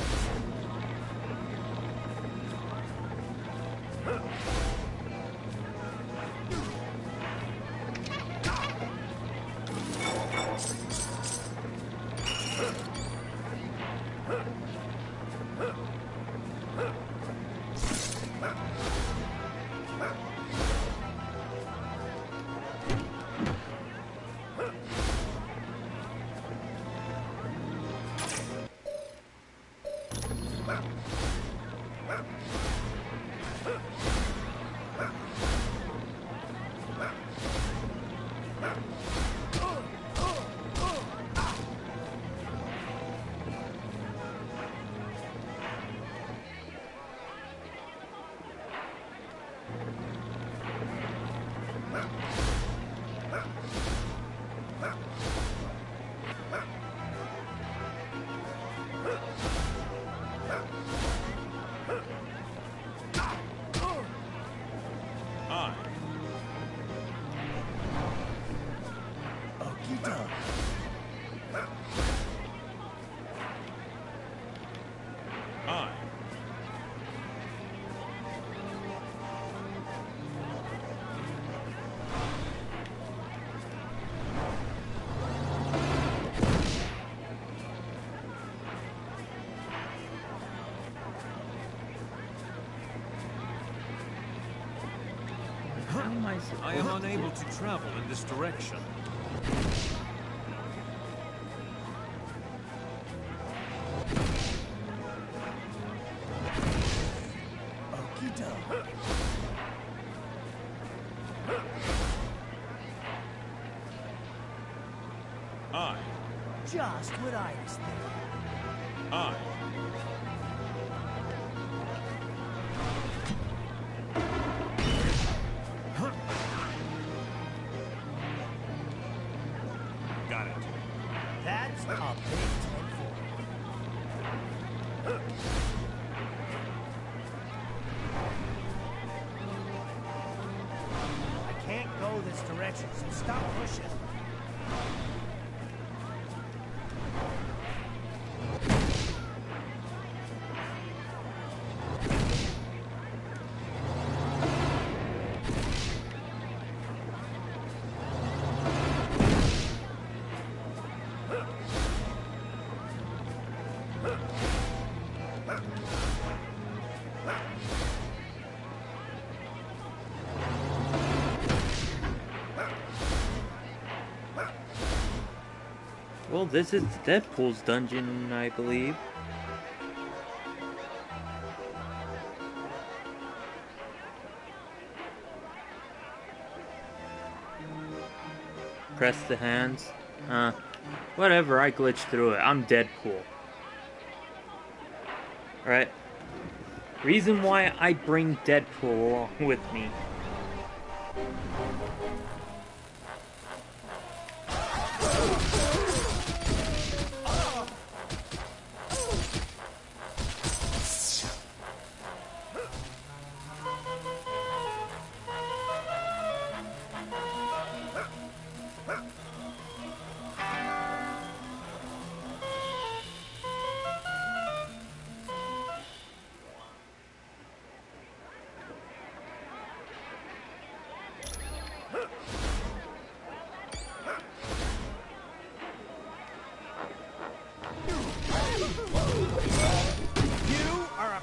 I am unable to travel in this direction. I. Just what I was thinking. I. Got it. That's a big 10 for I can't go this direction, so stop pushing. Well, this is Deadpool's dungeon, I believe. Press the hands. Whatever, I glitched through it. I'm Deadpool. Right? Reason why I bring Deadpool along with me.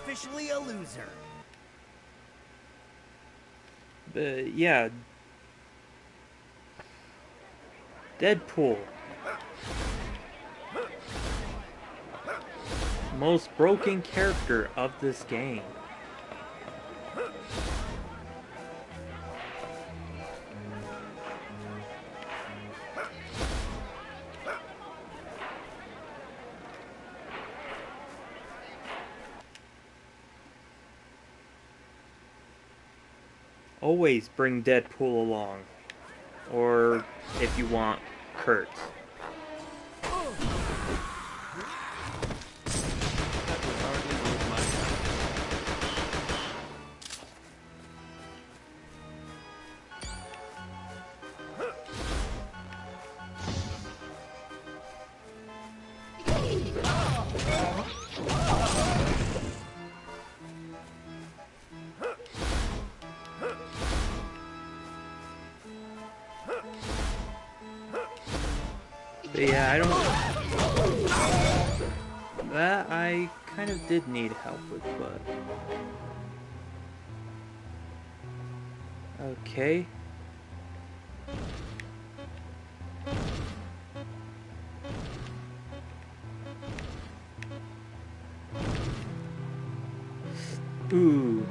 Officially a loser. But yeah, Deadpool, most broken character of this game. Always bring Deadpool along. Or, if you want, Kurt. But yeah, I don't... That I kind of did need help with, but... Okay. Ooh.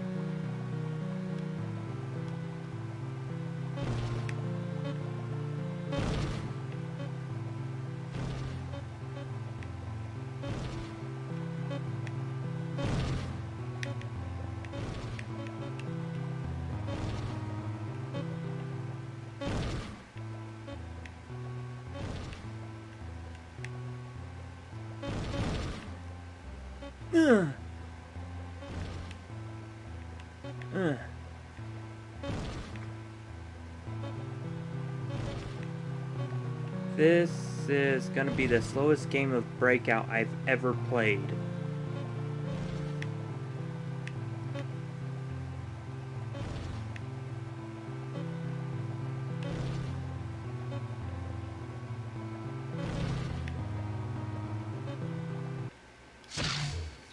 This is gonna be the slowest game of Breakout I've ever played.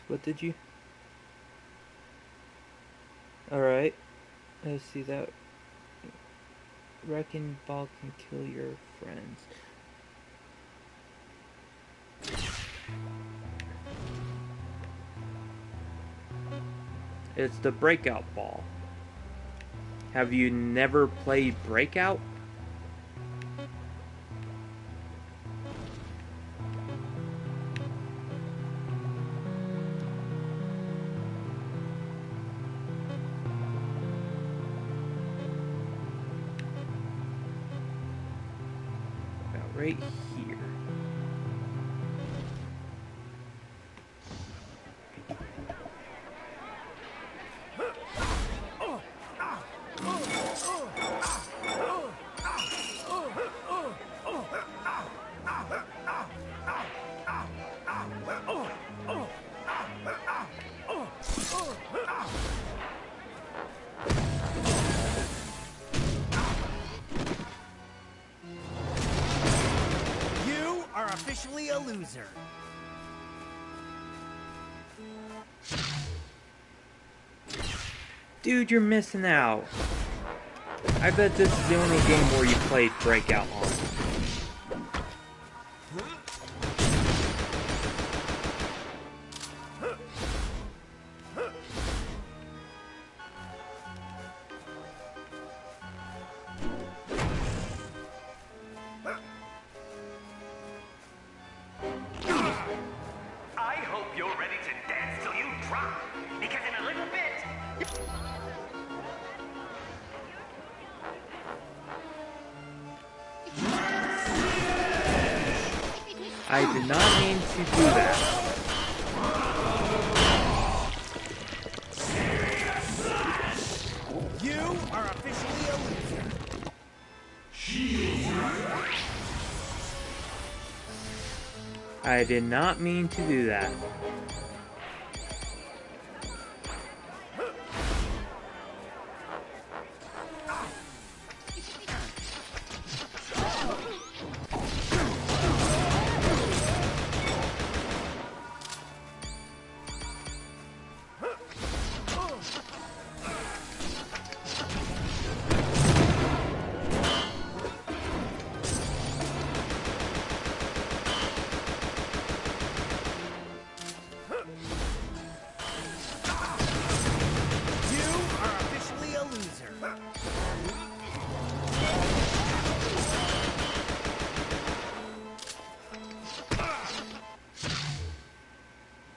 What did you? Alright. Let's see that. Wrecking ball can kill your friends. It's the Breakout ball. Have you never played Breakout? About right here. Officially a loser. Dude, you're missing out. I bet this is the only game where you played Breakout on. you're ready to dance till you drop. Because in a little bit... I did not mean to do that. You are officially a loser. I did not mean to do that.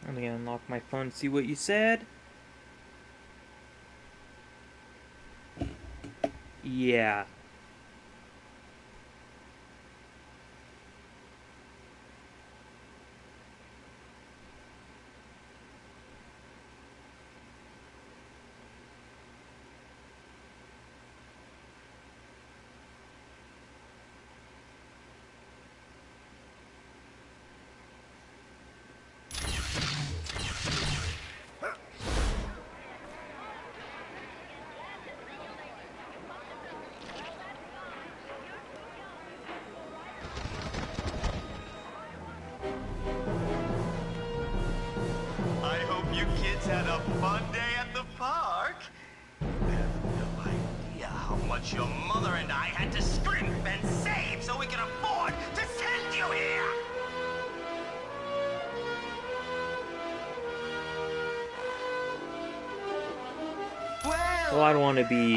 I'm gonna unlock my phone and see what you said. Yeah. You kids had a fun day at the park. You have no idea how much your mother and I had to scrimp and save so we could afford to send you here. Well, I don't want to be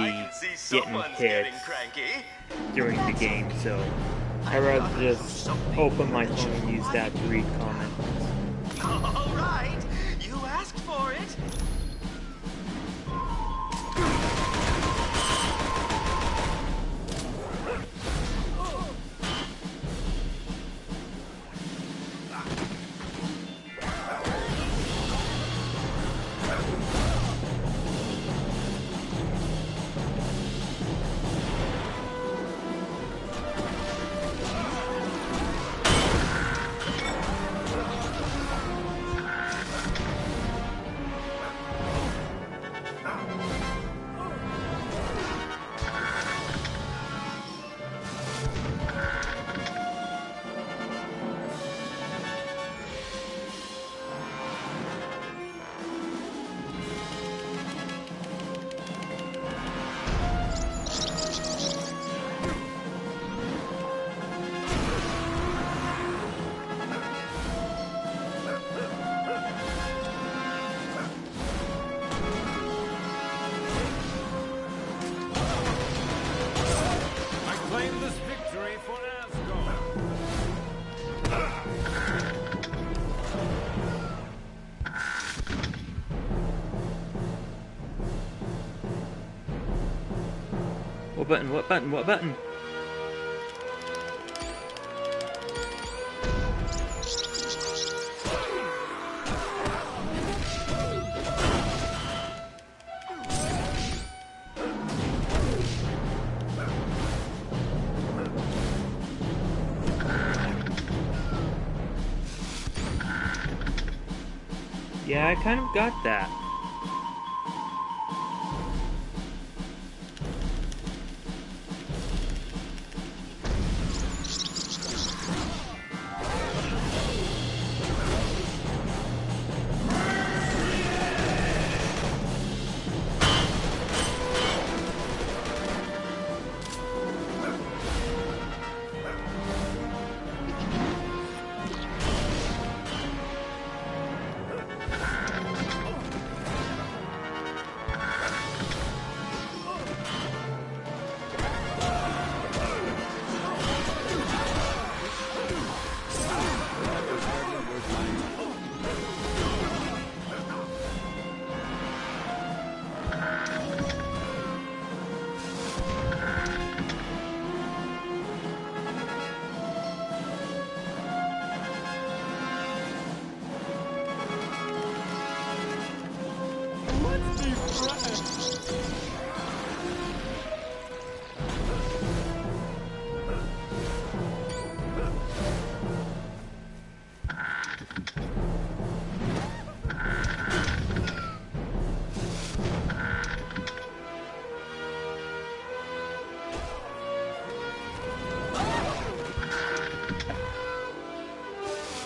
getting hit during the game, so I'd rather just open my phone and use that to read comments. All right, you asked for it. What button? What button? What button? Yeah, I kind of got that.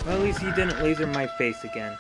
Well, at least he didn't laser my face again.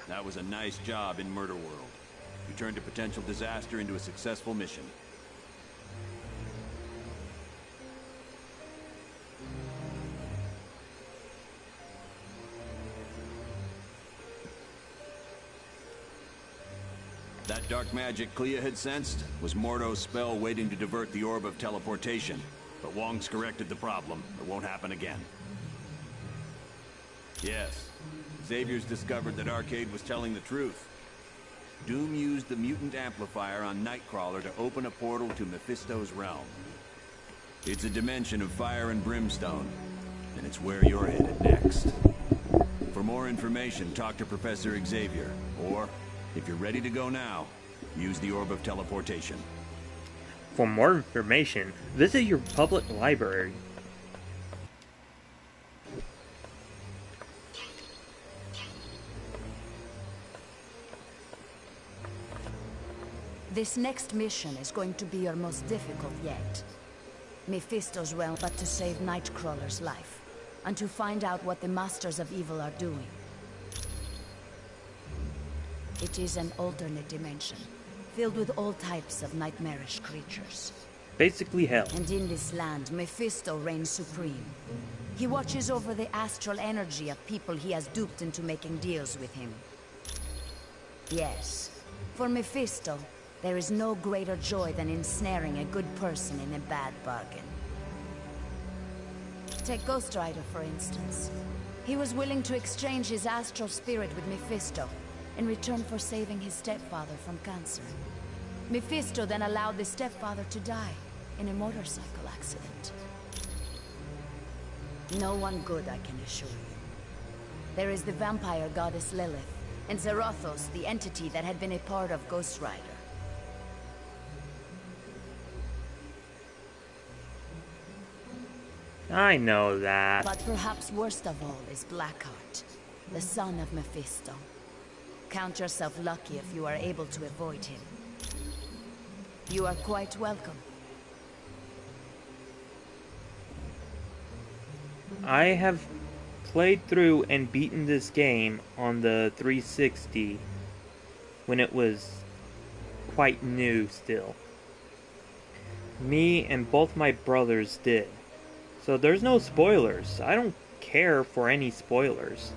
That was a nice job in Murder World. You turned a potential disaster into a successful mission. That dark magic Clea had sensed was Mordo's spell waiting to divert the orb of teleportation. But Wong's corrected the problem. It won't happen again. Yes. Xavier's discovered that Arcade was telling the truth. Doom used the mutant amplifier on Nightcrawler to open a portal to Mephisto's realm. It's a dimension of fire and brimstone, and it's where you're headed next. For more information, talk to Professor Xavier, or, if you're ready to go now, use the Orb of Teleportation. For more information, visit your public library. This next mission is going to be your most difficult yet. Mephisto's realm, but to save Nightcrawler's life, and to find out what the Masters of Evil are doing. It is an alternate dimension, filled with all types of nightmarish creatures. Basically hell. And in this land, Mephisto reigns supreme. He watches over the astral energy of people he has duped into making deals with him. Yes, for Mephisto, there is no greater joy than ensnaring a good person in a bad bargain. Take Ghost Rider, for instance. He was willing to exchange his astral spirit with Mephisto in return for saving his stepfather from cancer. Mephisto then allowed the stepfather to die in a motorcycle accident. No one good, I can assure you. There is the vampire goddess Lilith, and Zarathos, the entity that had been a part of Ghost Rider. I know that. But perhaps worst of all is Blackheart, the son of Mephisto. Count yourself lucky if you are able to avoid him. You are quite welcome. I have played through and beaten this game on the 360 when it was quite new still. Me and both my brothers did. So there's no spoilers. I don't care for any spoilers.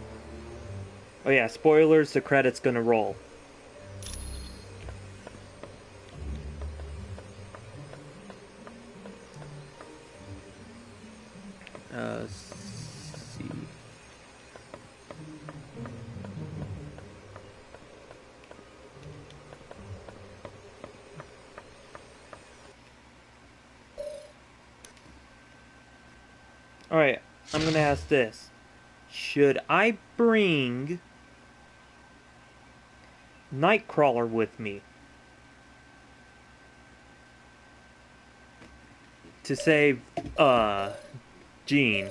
Oh yeah, spoilers, the credits gonna roll. See. Alright, I'm gonna ask this. Should I bring Nightcrawler with me. To save, Jean.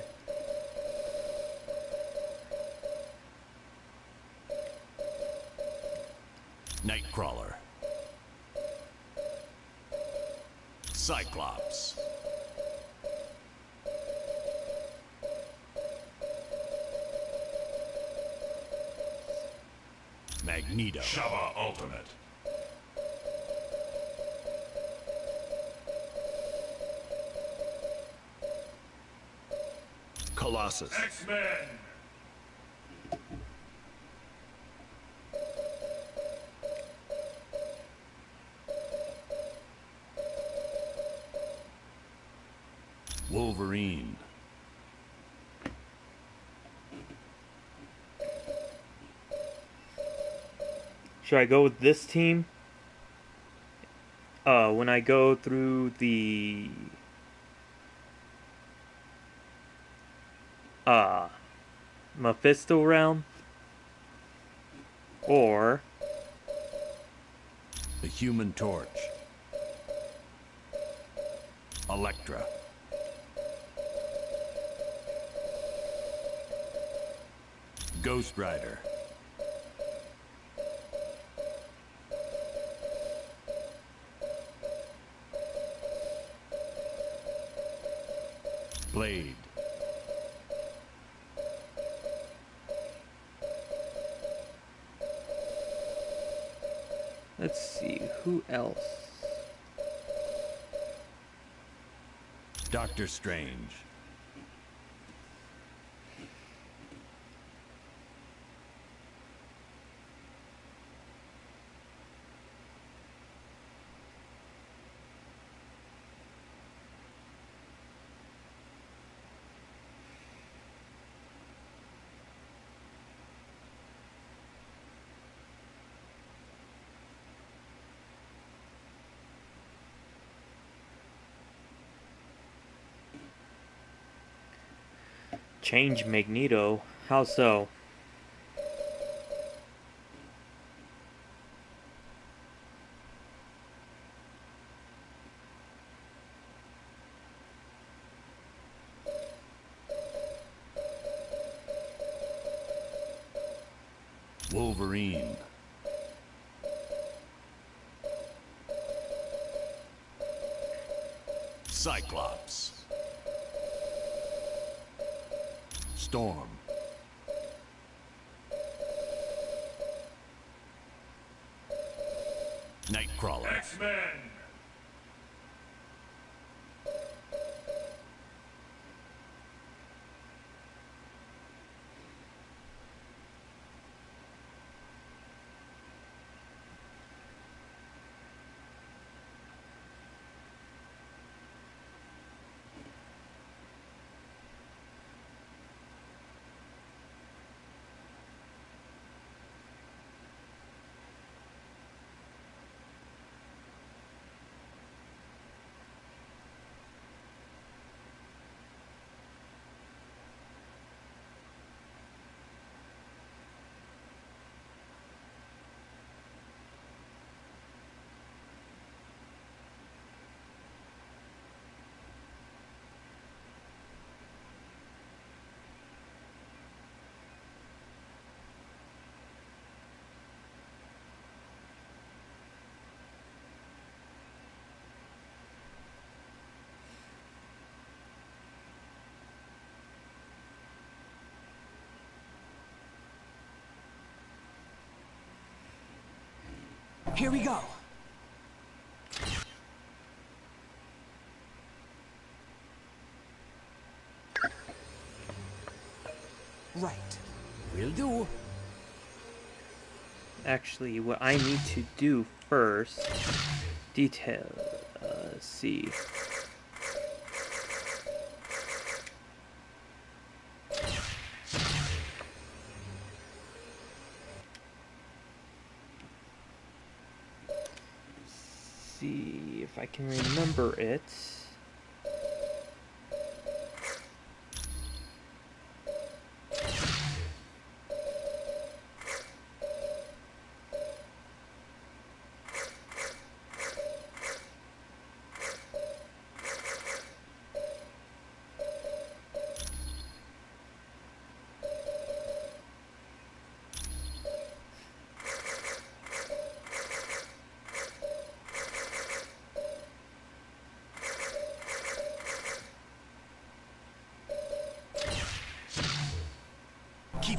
Nightcrawler. Cyclops. Magneto. Shaba Ultimate. Colossus. X-Men. Wolverine. Should I go with this team? When I go through the Mephisto realm? Or The Human Torch. Elektra. Ghost Rider. Blade. let's see, who else? Doctor Strange. Change Magneto? How so? Wolverine. Cyclops. Storm. Nightcrawler. X-Men. Here we go. Right. Will do. Actually, what I need to do first... Detail... see... see if I can remember it.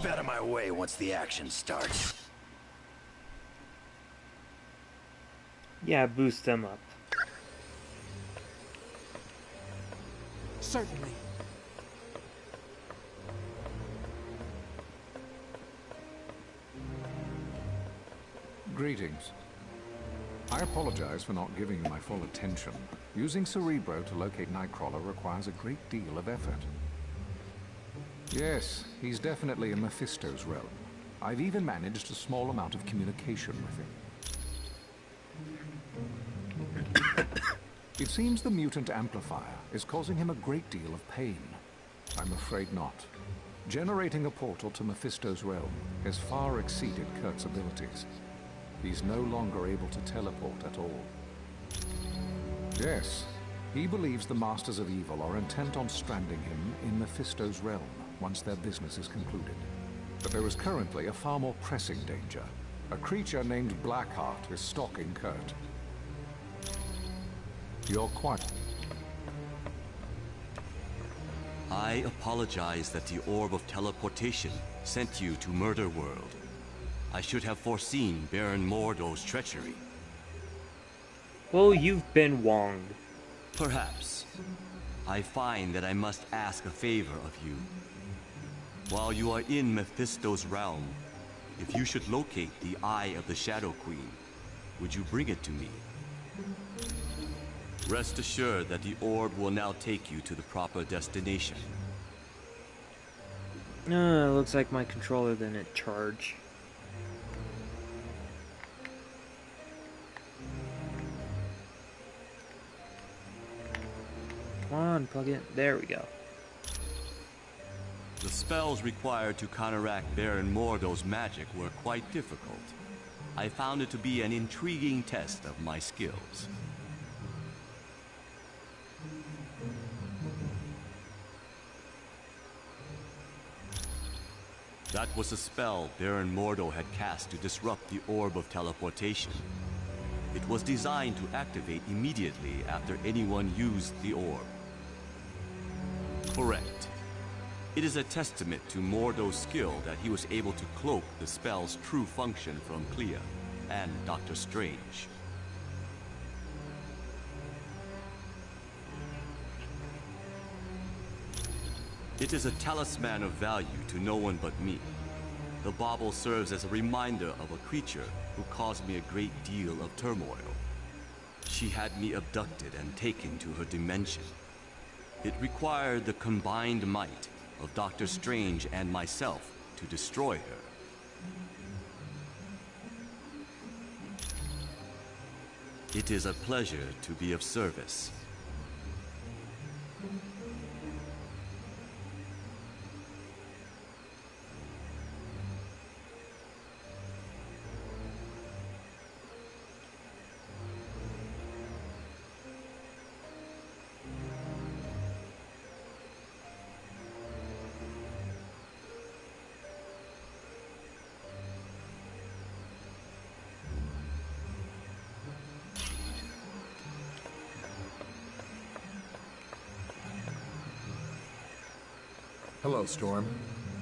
Move out of my way once the action starts. Yeah, boost them up. Certainly. Greetings. I apologize for not giving you my full attention. Using Cerebro to locate Nightcrawler requires a great deal of effort. Yes, he's definitely in Mephisto's realm. I've even managed a small amount of communication with him. It seems the mutant amplifier is causing him a great deal of pain. I'm afraid not. Generating a portal to Mephisto's realm has far exceeded Kurt's abilities. He's no longer able to teleport at all. Yes, he believes the Masters of Evil are intent on stranding him in Mephisto's realm once their business is concluded. But there is currently a far more pressing danger. A creature named Blackheart is stalking Kurt. You're quite... I apologize that the Orb of Teleportation sent you to Murder World. I should have foreseen Baron Mordo's treachery. Well, you've been wronged. Perhaps. I find that I must ask a favor of you. While you are in Mephisto's realm, if you should locate the Eye of the Shadow Queen, would you bring it to me? Rest assured that the orb will now take you to the proper destination. Looks like my controller didn't charge. Come on, plug it. There we go. The spells required to counteract Baron Mordo's magic were quite difficult. I found it to be an intriguing test of my skills. That was a spell Baron Mordo had cast to disrupt the Orb of Teleportation. It was designed to activate immediately after anyone used the orb. Correct. It is a testament to Mordo's skill that he was able to cloak the spell's true function from Clea and Doctor Strange. It is a talisman of value to no one but me. The bauble serves as a reminder of a creature who caused me a great deal of turmoil. She had me abducted and taken to her dimension. It required the combined might of Doctor Strange and myself to destroy her. It is a pleasure to be of service. Hello, Storm.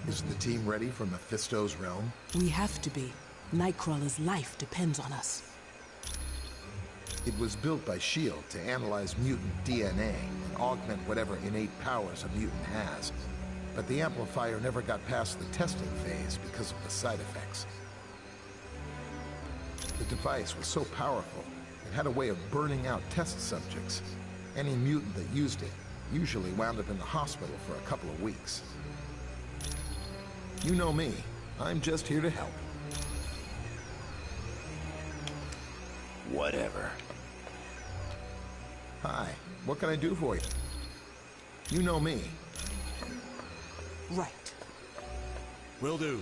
Is the team ready for Mephisto's realm? We have to be. Nightcrawler's life depends on us. It was built by S.H.I.E.L.D. to analyze mutant DNA and augment whatever innate powers a mutant has. But the Amplifier never got past the testing phase because of the side effects. The device was so powerful, it had a way of burning out test subjects. Any mutant that used it usually wound up in the hospital for a couple of weeks. You know me. I'm just here to help. Whatever. Hi, what can I do for you? You know me. Right. Will do.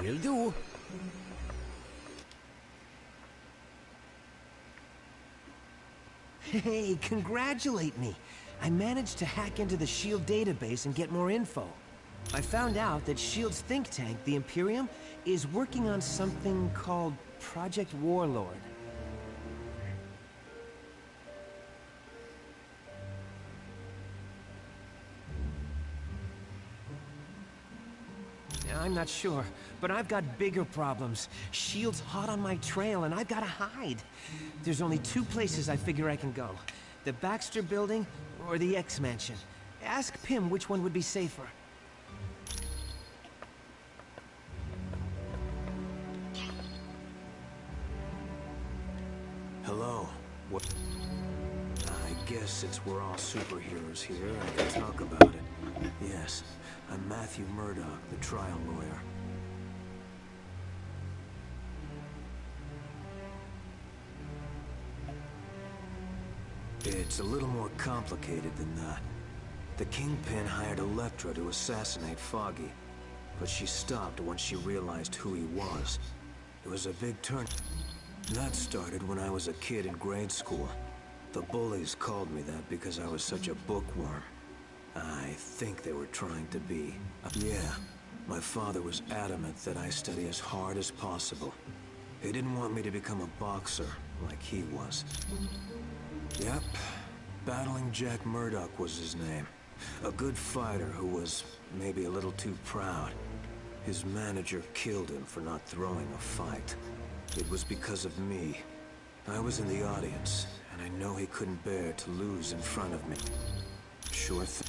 Will do. Hey, congratulate me. I managed to hack into the S.H.I.E.L.D. database and get more info. I found out that S.H.I.E.L.D.'s think tank, the Imperium, is working on something called Project Warlord. I'm not sure, but I've got bigger problems. S.H.I.E.L.D's hot on my trail, and I've got to hide. There's only two places I figure I can go. The Baxter Building or the X-Mansion. Ask Pym which one would be safer. Hello. What? I guess since we're all superheroes here, I can talk about it. Yes, I'm Matthew Murdoch, the trial lawyer. It's a little more complicated than that. The Kingpin hired Elektra to assassinate Foggy, but she stopped once she realized who he was. It was a big turn. That started when I was a kid in grade school. The bullies called me that because I was such a bookworm. I think they were trying to be. Yeah, my father was adamant that I study as hard as possible. He didn't want me to become a boxer like he was. Yep, Battling Jack Murdoch was his name. A good fighter who was maybe a little too proud. His manager killed him for not throwing a fight. It was because of me. I was in the audience, and I know he couldn't bear to lose in front of me. Sure thing.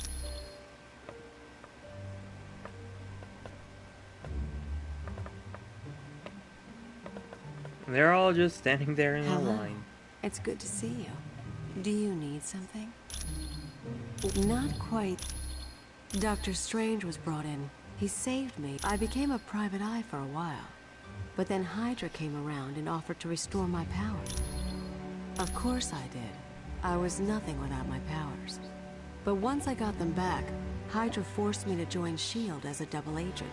They're all just standing there in a Hello. line. It's good to see you. Do you need something? Not quite. Dr. Strange was brought in. He saved me. I became a private eye for a while. But then Hydra came around and offered to restore my powers. Of course I did. I was nothing without my powers. But once I got them back, Hydra forced me to join S.H.I.E.L.D. as a double agent.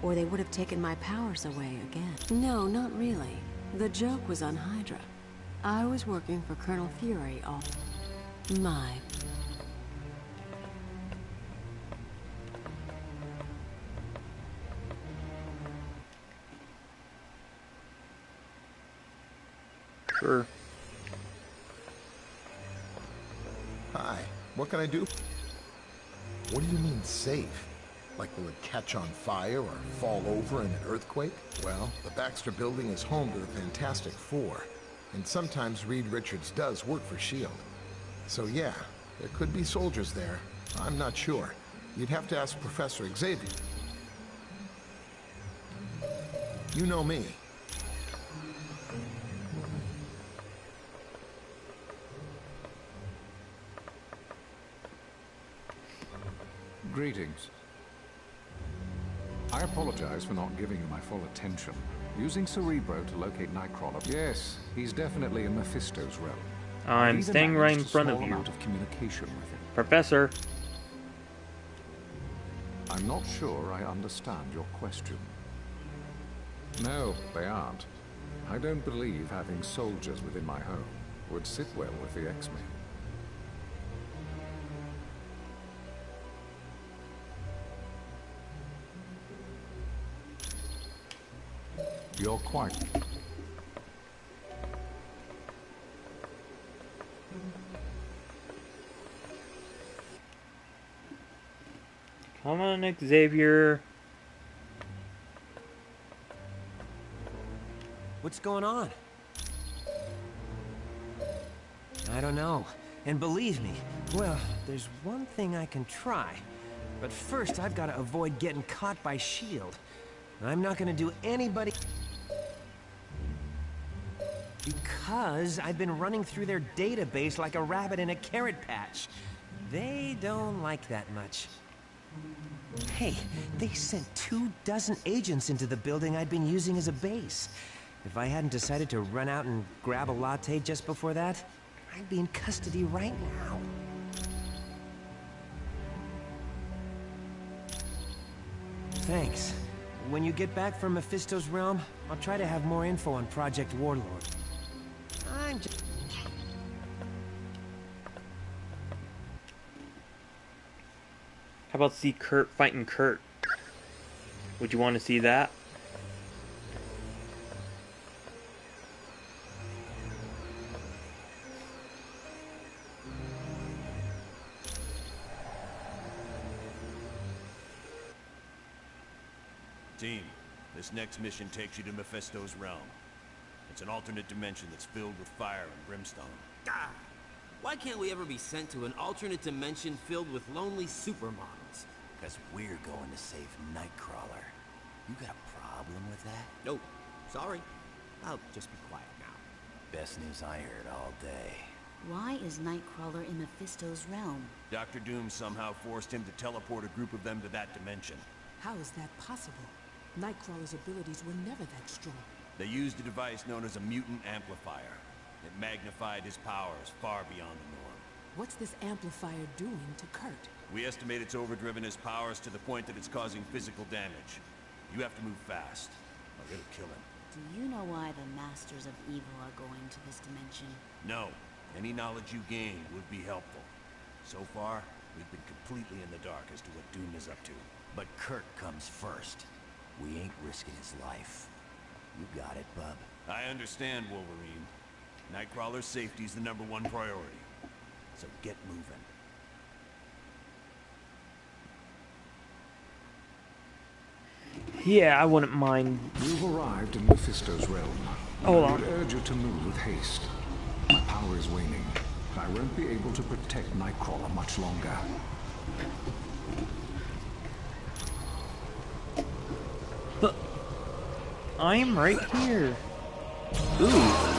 Or they would have taken my powers away again. No, not really. The joke was on Hydra. I was working for Colonel Fury all... My... Sure. Hi, what can I do? What do you mean safe? Like will it catch on fire or fall over in an earthquake? Well, the Baxter Building is home to the Fantastic Four, and sometimes Reed Richards does work for S.H.I.E.L.D. So yeah, there could be soldiers there. I'm not sure. You'd have to ask Professor Xavier. You know me. Greetings. I apologize for not giving you my full attention. Using Cerebro to locate Nightcrawler. Yes, he's definitely in Mephisto's realm. I'm staying right in front of you. Of communication with him. Professor. I'm not sure I understand your question. No, they aren't. I don't believe having soldiers within my home would sit well with the X-Men. You're quite... Come on, Xavier. What's going on? I don't know. And believe me, well, there's one thing I can try. But first, I've got to avoid getting caught by S.H.I.E.L.D. I'm not gonna do anybody... Because I've been running through their database like a rabbit in a carrot patch. They don't like that much. Hey, they sent 24 agents into the building I'd been using as a base. If I hadn't decided to run out and grab a latte just before that, I'd be in custody right now. Thanks. When you get back from Mephisto's realm, I'll try to have more info on Project Warlord. I'm just... How about see Kurt fighting Kurt? Would you want to see that? Team, this next mission takes you to Mephisto's realm. It's an alternate dimension that's filled with fire and brimstone. Ah, why can't we ever be sent to an alternate dimension filled with lonely supermodels? Because we're going to save Nightcrawler. You got a problem with that? No, sorry. I'll just be quiet now. Best news I heard all day. Why is Nightcrawler in Mephisto's realm? Dr. Doom somehow forced him to teleport a group of them to that dimension. How is that possible? Nightcrawler's abilities were never that strong. They used a device known as a mutant amplifier. It magnified his powers far beyond the norm. What's this amplifier doing to Kurt? We estimate it's overdriven his powers to the point that it's causing physical damage. You have to move fast, or it'll kill him. Do you know why the Masters of Evil are going to this dimension? No. Any knowledge you gain would be helpful. So far, we've been completely in the dark as to what Doom is up to. But Kurt comes first. We ain't risking his life. You got it, bub. I understand, Wolverine. Nightcrawler's safety's the #1 priority. So get moving. Yeah, I wouldn't mind. You've arrived in Mephisto's realm. Hold I on. would urge you to move with haste. My power is waning. I won't be able to protect Nightcrawler much longer. But I'm right here. Ooh.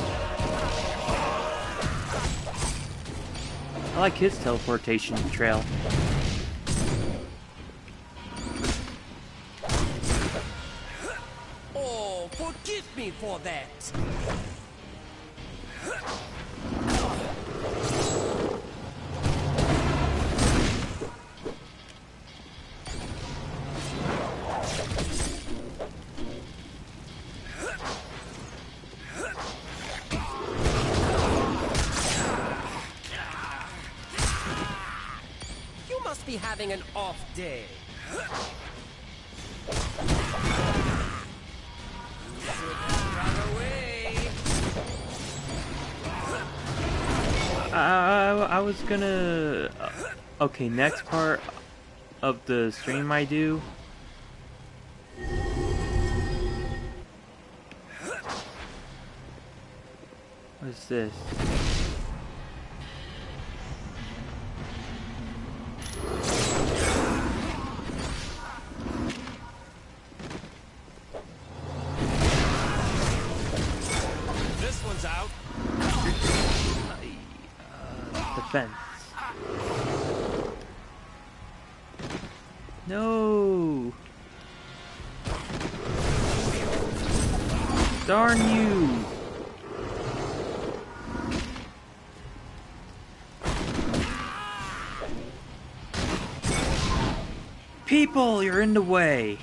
I like his teleportation trail. Oh, forgive me for that! You must be having an off day. I was gonna... okay, next part of the stream I do. What's this? This one's out. Defense. No. Darn you. People, you're in the way.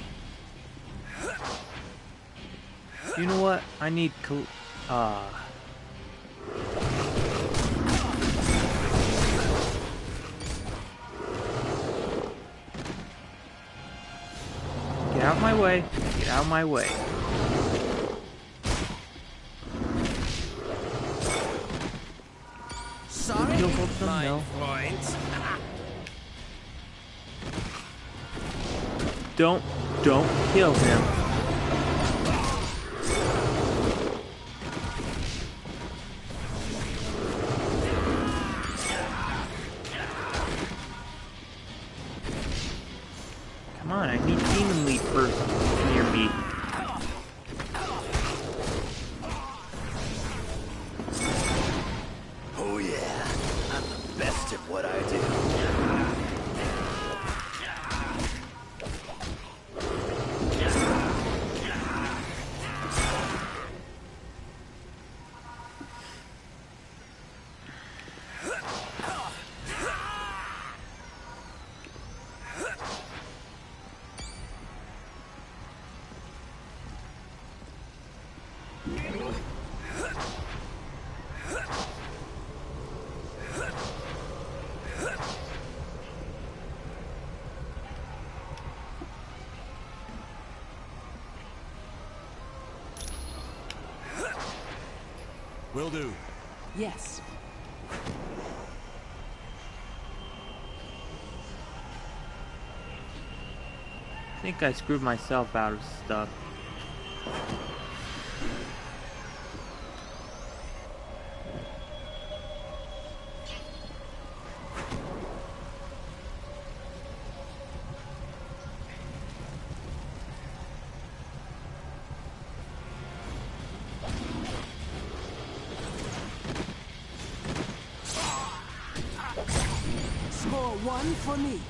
You know what? I need get out of my way. Get out of my way. Sorry, Kill both of them? No. Don't kill him. Come on, I need Demon Lead first near me. Oh yeah, I'm the best at what I do. Will do. Yes. think I screwed myself out of stuff. Score one for me.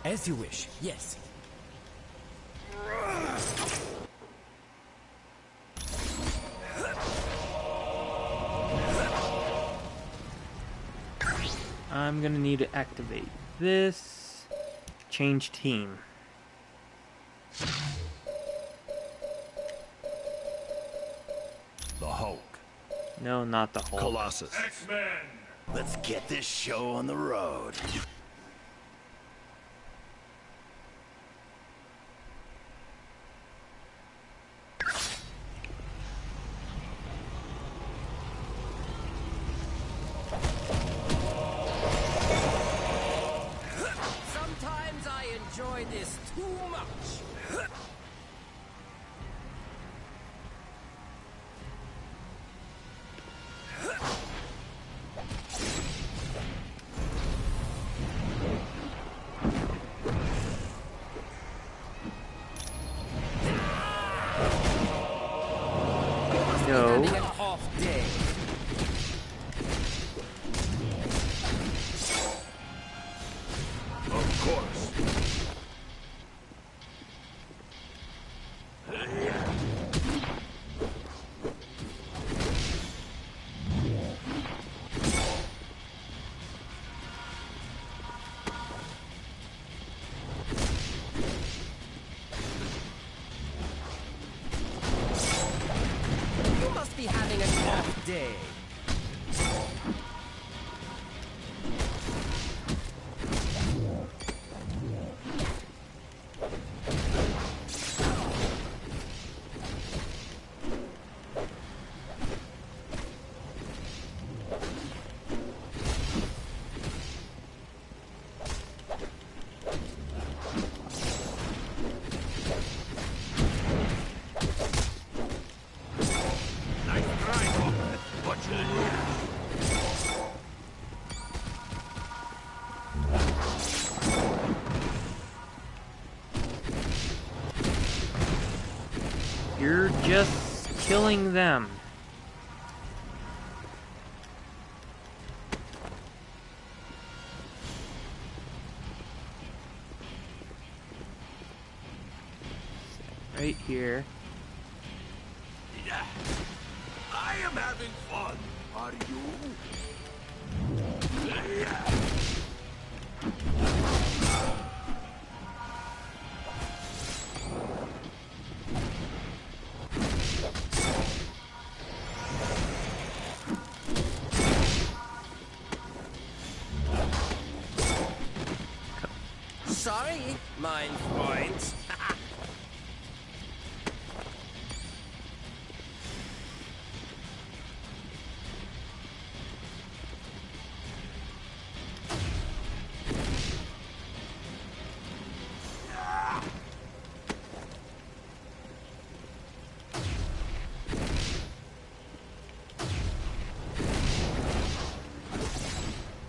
As you wish, yes. I'm gonna need to activate this. Change team. The Hulk. No, not the Hulk. Colossus. X-Men! Let's get this show on the road. Sometimes I enjoy this too much. Go. Having an off day. Of course. You must be having an off day. Nice try, Hawk. But you You're just killing them. Right here. Yeah. I am having fun. Are you? Yeah. Sorry, mein Freund.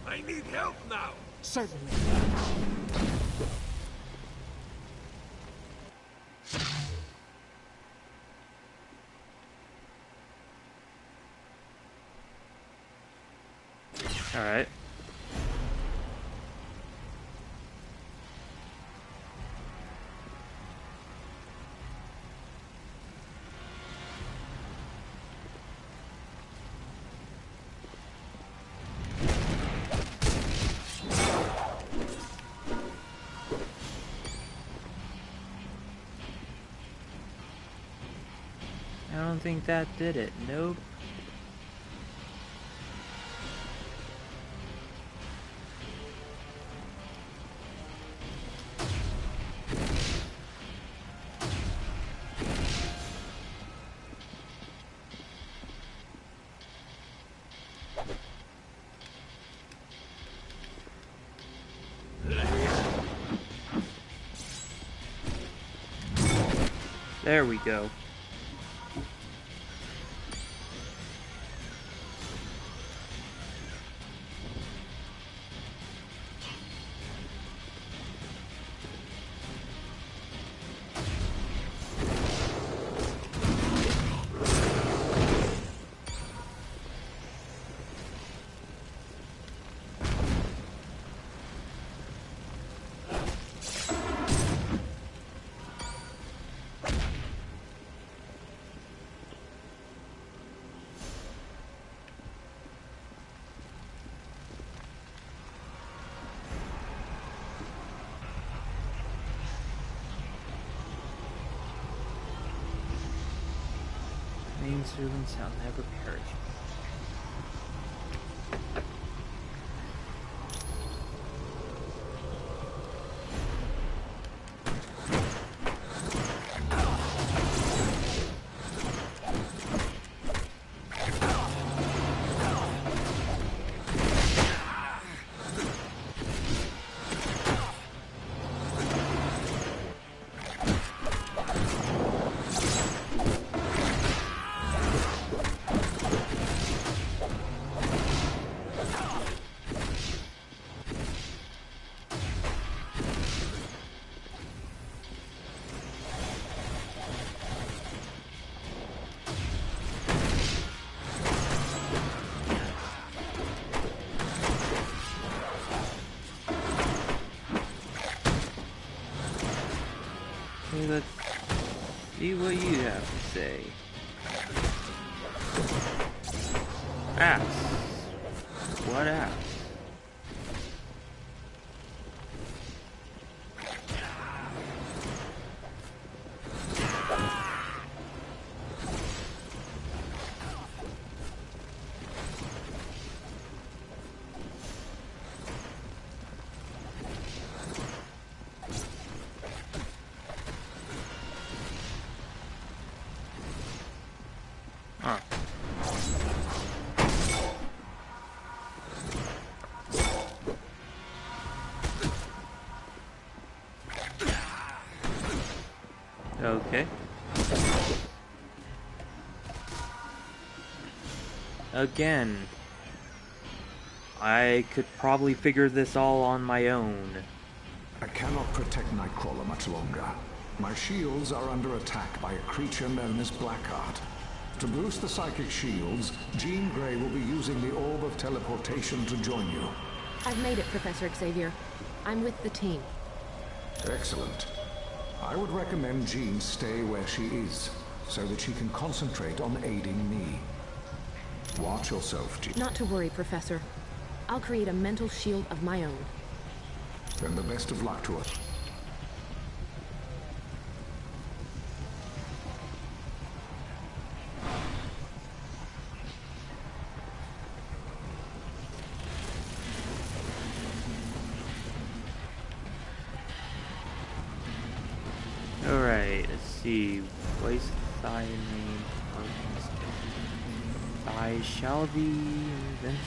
I need help now. Certainly. All right. I don't think that did it. Nope. There we go. Main servants shall never perish. Let's see what you have to say. Axe. What axe? Okay. Again, I could probably figure this all on my own. I cannot protect Nightcrawler much longer. My shields are under attack by a creature known as Blackheart. To boost the psychic shields, Jean Grey will be using the Orb of Teleportation to join you. I've made it, Professor Xavier. I'm with the team. Excellent. I would recommend Jean stay where she is, so that she can concentrate on aiding me. Watch yourself, Jean. Not to worry, Professor. I'll create a mental shield of my own. Then the best of luck to us. Alright, let's see. Place thy name. I shall be invincible.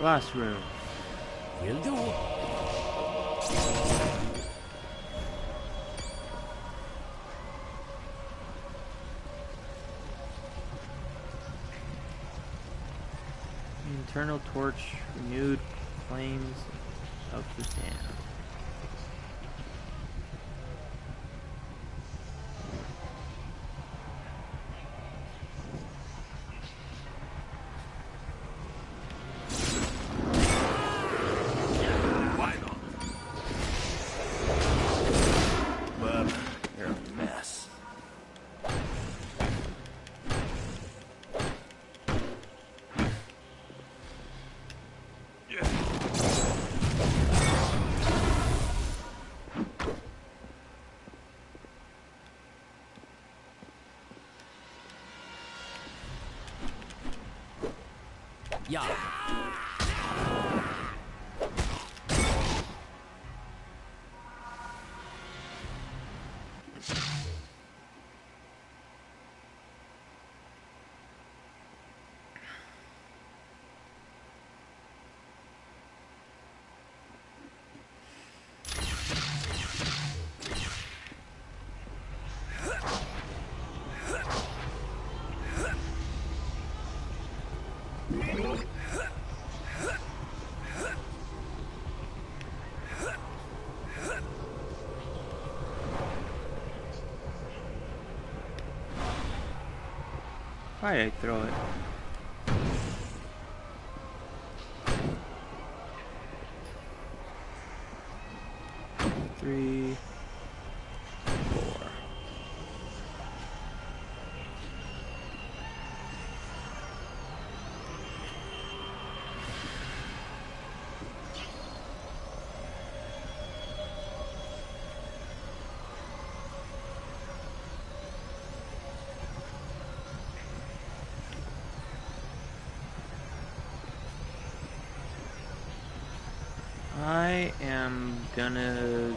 Last room. Will do. Internal torch, renewed flames of the dam. Yeah. Why'd I throw it? Three, four. I am gonna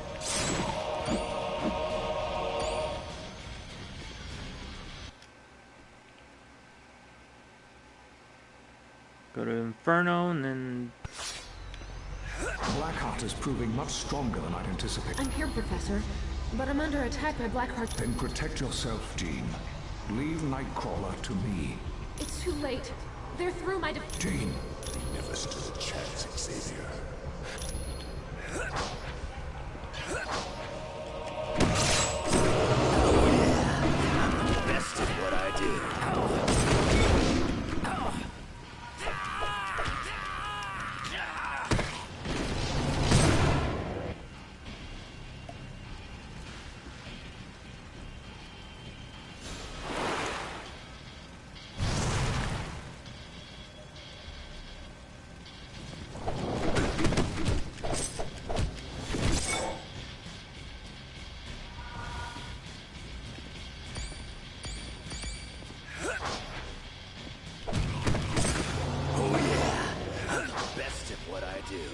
go to Inferno and then Blackheart is proving much stronger than I'd anticipated. I'm here, Professor, but I'm under attack by Blackheart. Then protect yourself, Jean. Leave Nightcrawler to me. It's too late. They're through my Jean. He never stood a chance, Xavier. Best at what I do.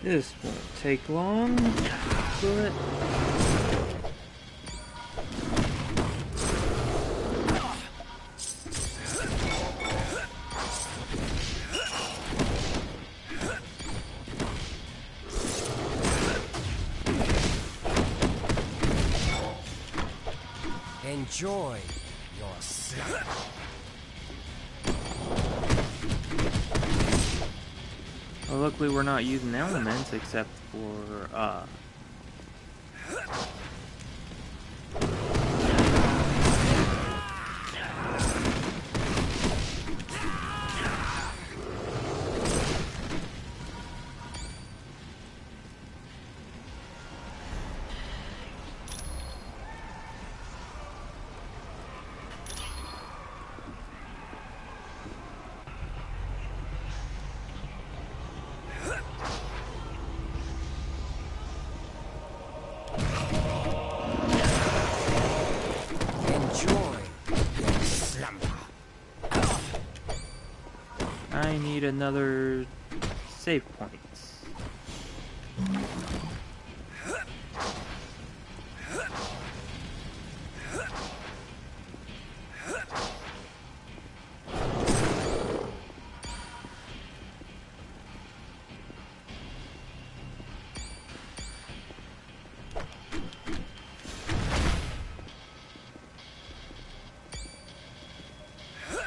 this won't take long, but enjoy yourself. well, luckily we're not using elements except for I need another save points.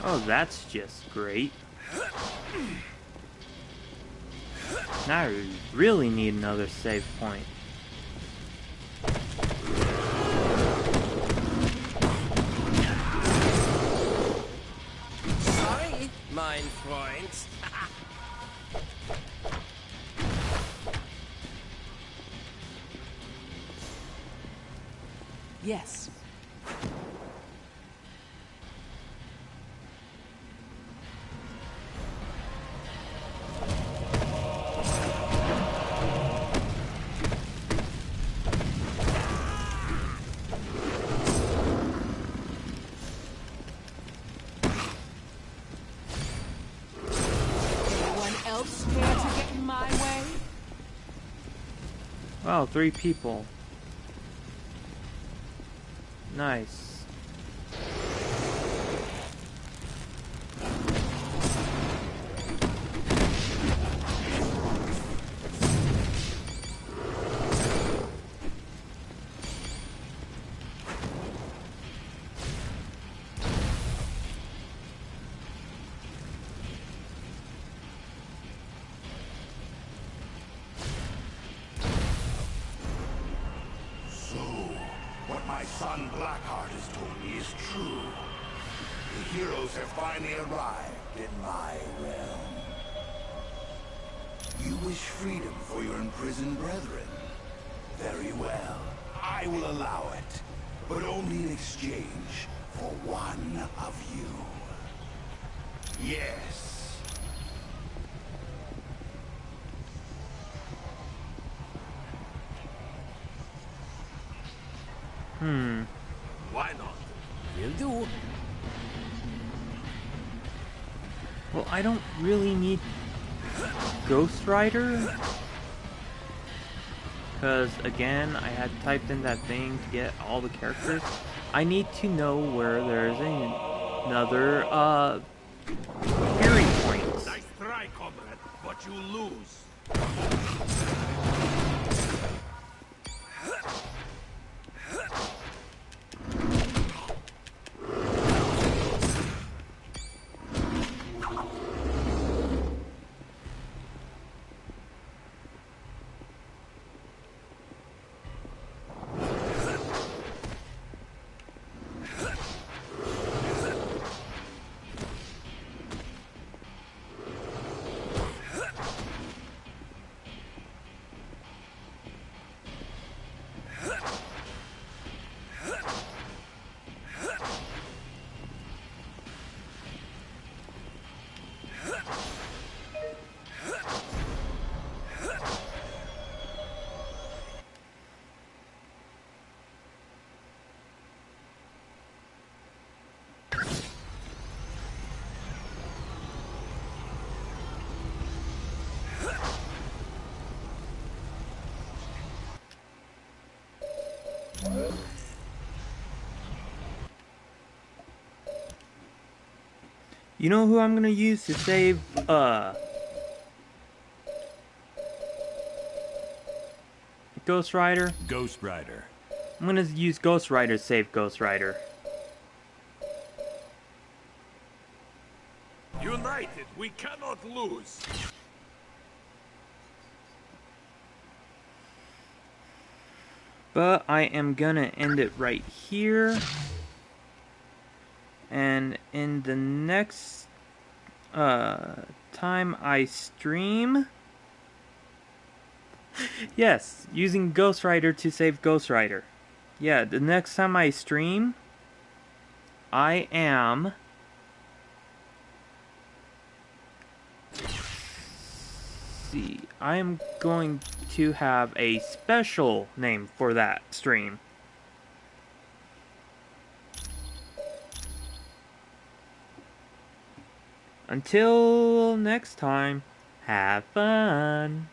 Oh, that's just great. Now I really need another save point. Sorry, mein Freund. Yes. Anyone else care to get in my way? Wow, 3 people. Nice. So, what my son Blackheart has told me is true. The heroes have finally arrived in my realm. You wish freedom for your imprisoned brethren? Very well. I will allow it, but only in exchange for one of you. Yes. Why not? Will do. Well, I don't really need Ghost Rider. Because, again, I had typed in that thing to get all the characters. I need to know where there's another, Fury point. Nice try, comrade, but you lose. You know who I'm gonna use to save, Ghost Rider? Ghost Rider. I'm gonna use Ghost Rider to save Ghost Rider. United, we cannot lose. But I am gonna end it right here. And in the next time I stream, yes, using Ghost Rider to save Ghost Rider. Yeah, the next time I stream, I am going to have a special name for that stream. Until next time, have fun!